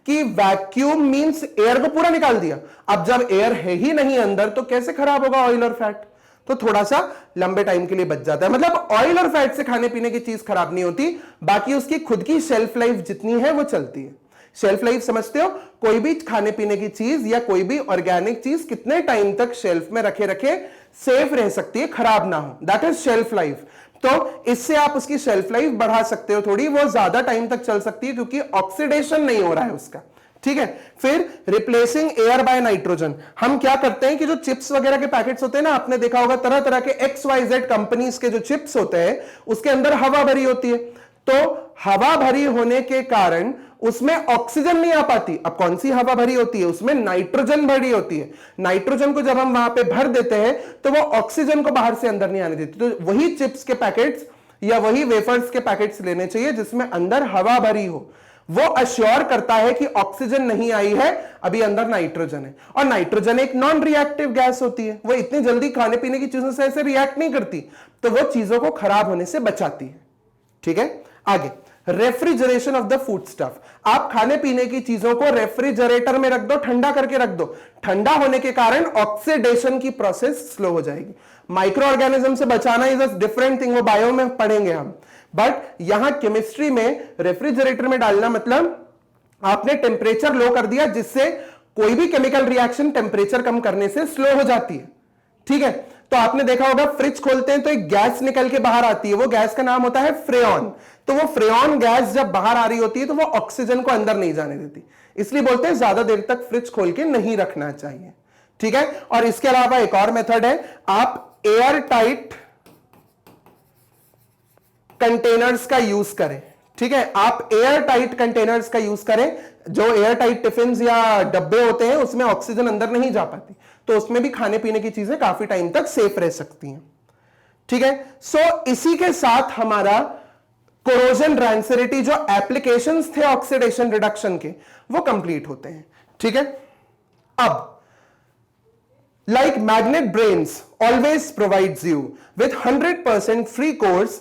कि वैक्यूम मींस एयर को पूरा निकाल दिया। अब जब एयर है ही नहीं अंदर तो कैसे खराब होगा ऑयल और फैट? तो थोड़ा सा लंबे टाइम के लिए बच जाता है। मतलब ऑयल और फैट से खाने पीने की चीज खराब नहीं होती, बाकी उसकी खुद की शेल्फ लाइफ जितनी है वो चलती है। शेल्फ लाइफ समझते हो? कोई भी खाने पीने की चीज या कोई भी ऑर्गेनिक चीज कितने टाइम तक शेल्फ में रखे रखे सेफ रह सकती है, खराब ना हो, दैट इज शेल्फ लाइफ। तो इससे आप उसकी शेल्फ लाइफ बढ़ा सकते हो थोड़ी, वो ज्यादा टाइम तक चल सकती है क्योंकि ऑक्सीडेशन नहीं हो रहा है उसका। ठीक है, फिर रिप्लेसिंग एयर बाय नाइट्रोजन। हम क्या करते हैं कि जो चिप्स वगैरह के पैकेट्स होते हैं ना, आपने देखा होगा तरह तरह के XYZ कंपनीज के जो चिप्स होते हैं उसके अंदर हवा भरी होती है। तो हवा भरी होने के कारण उसमें ऑक्सीजन नहीं आ पाती। अब कौन सी हवा भरी होती है? उसमें नाइट्रोजन भरी होती है। नाइट्रोजन को जब हम वहां पे भर देते हैं तो वो ऑक्सीजन को बाहर से अंदर नहीं आने देती। तो वही चिप्स के पैकेट्स या वही वेफर्स के पैकेट्स लेने चाहिए जिसमें अंदर हवा भरी हो। वो अश्योर करता है कि ऑक्सीजन नहीं आई है, अभी अंदर नाइट्रोजन है। और नाइट्रोजन एक नॉन रिएक्टिव गैस होती है, वो इतनी जल्दी खाने पीने की चीजों से ऐसे रिएक्ट नहीं करती, तो वो चीजों को खराब होने से बचाती है। ठीक है, आगे refrigeration of the food stuff. आप खाने पीने की चीजों को रेफ्रिजरेटर में रख दो, ठंडा करके रख दो। ठंडा होने के कारण ऑक्सीडेशन की प्रोसेस स्लो हो जाएगी। माइक्रो ऑर्गेनिज्म से बचाना इज अ डिफरेंट थिंग, वो बायो में पढ़ेंगे हम, बट यहां केमिस्ट्री में रेफ्रिजरेटर में डालना मतलब आपने टेम्परेचर लो कर दिया जिससे कोई भी केमिकल रिएक्शन टेम्परेचर कम करने से स्लो हो जाती है। ठीक है, तो आपने देखा होगा फ्रिज खोलते हैं तो एक गैस निकल के बाहर आती है, वो गैस का नाम होता है फ्रेऑन। तो वो फ्रेऑन गैस जब बाहर आ रही होती है तो वो ऑक्सीजन को अंदर नहीं जाने देती, इसलिए बोलते हैं ज्यादा देर तक फ्रिज खोल के नहीं रखना चाहिए, ठीक है। और इसके अलावा एक और मेथड है, आप एयर टाइट कंटेनर्स का यूज करें, ठीक है। आप एयर टाइट कंटेनर्स का यूज करें। जो एयर टाइट टिफिन या डब्बे होते हैं उसमें ऑक्सीजन अंदर नहीं जा पाती, तो उसमें भी खाने पीने की चीजें काफी टाइम तक सेफ रह सकती हैं, ठीक है। सो इसी के साथ हमारा कोरोजन रैंसिडिटी जो एप्लीकेशंस थे ऑक्सीडेशन रिडक्शन के, वो कंप्लीट होते हैं, ठीक है। अब like Magnet Brains always provides you with 100% free course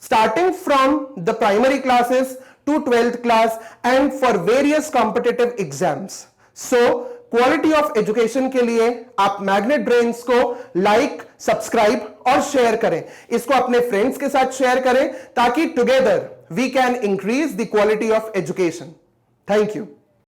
starting from the primary classes to 12th class and for various competitive exams. So quality of education के लिए आप Magnet Brains को like, subscribe और share करें। इसको अपने friends के साथ share करें ताकि together we can increase the quality of education. Thank you.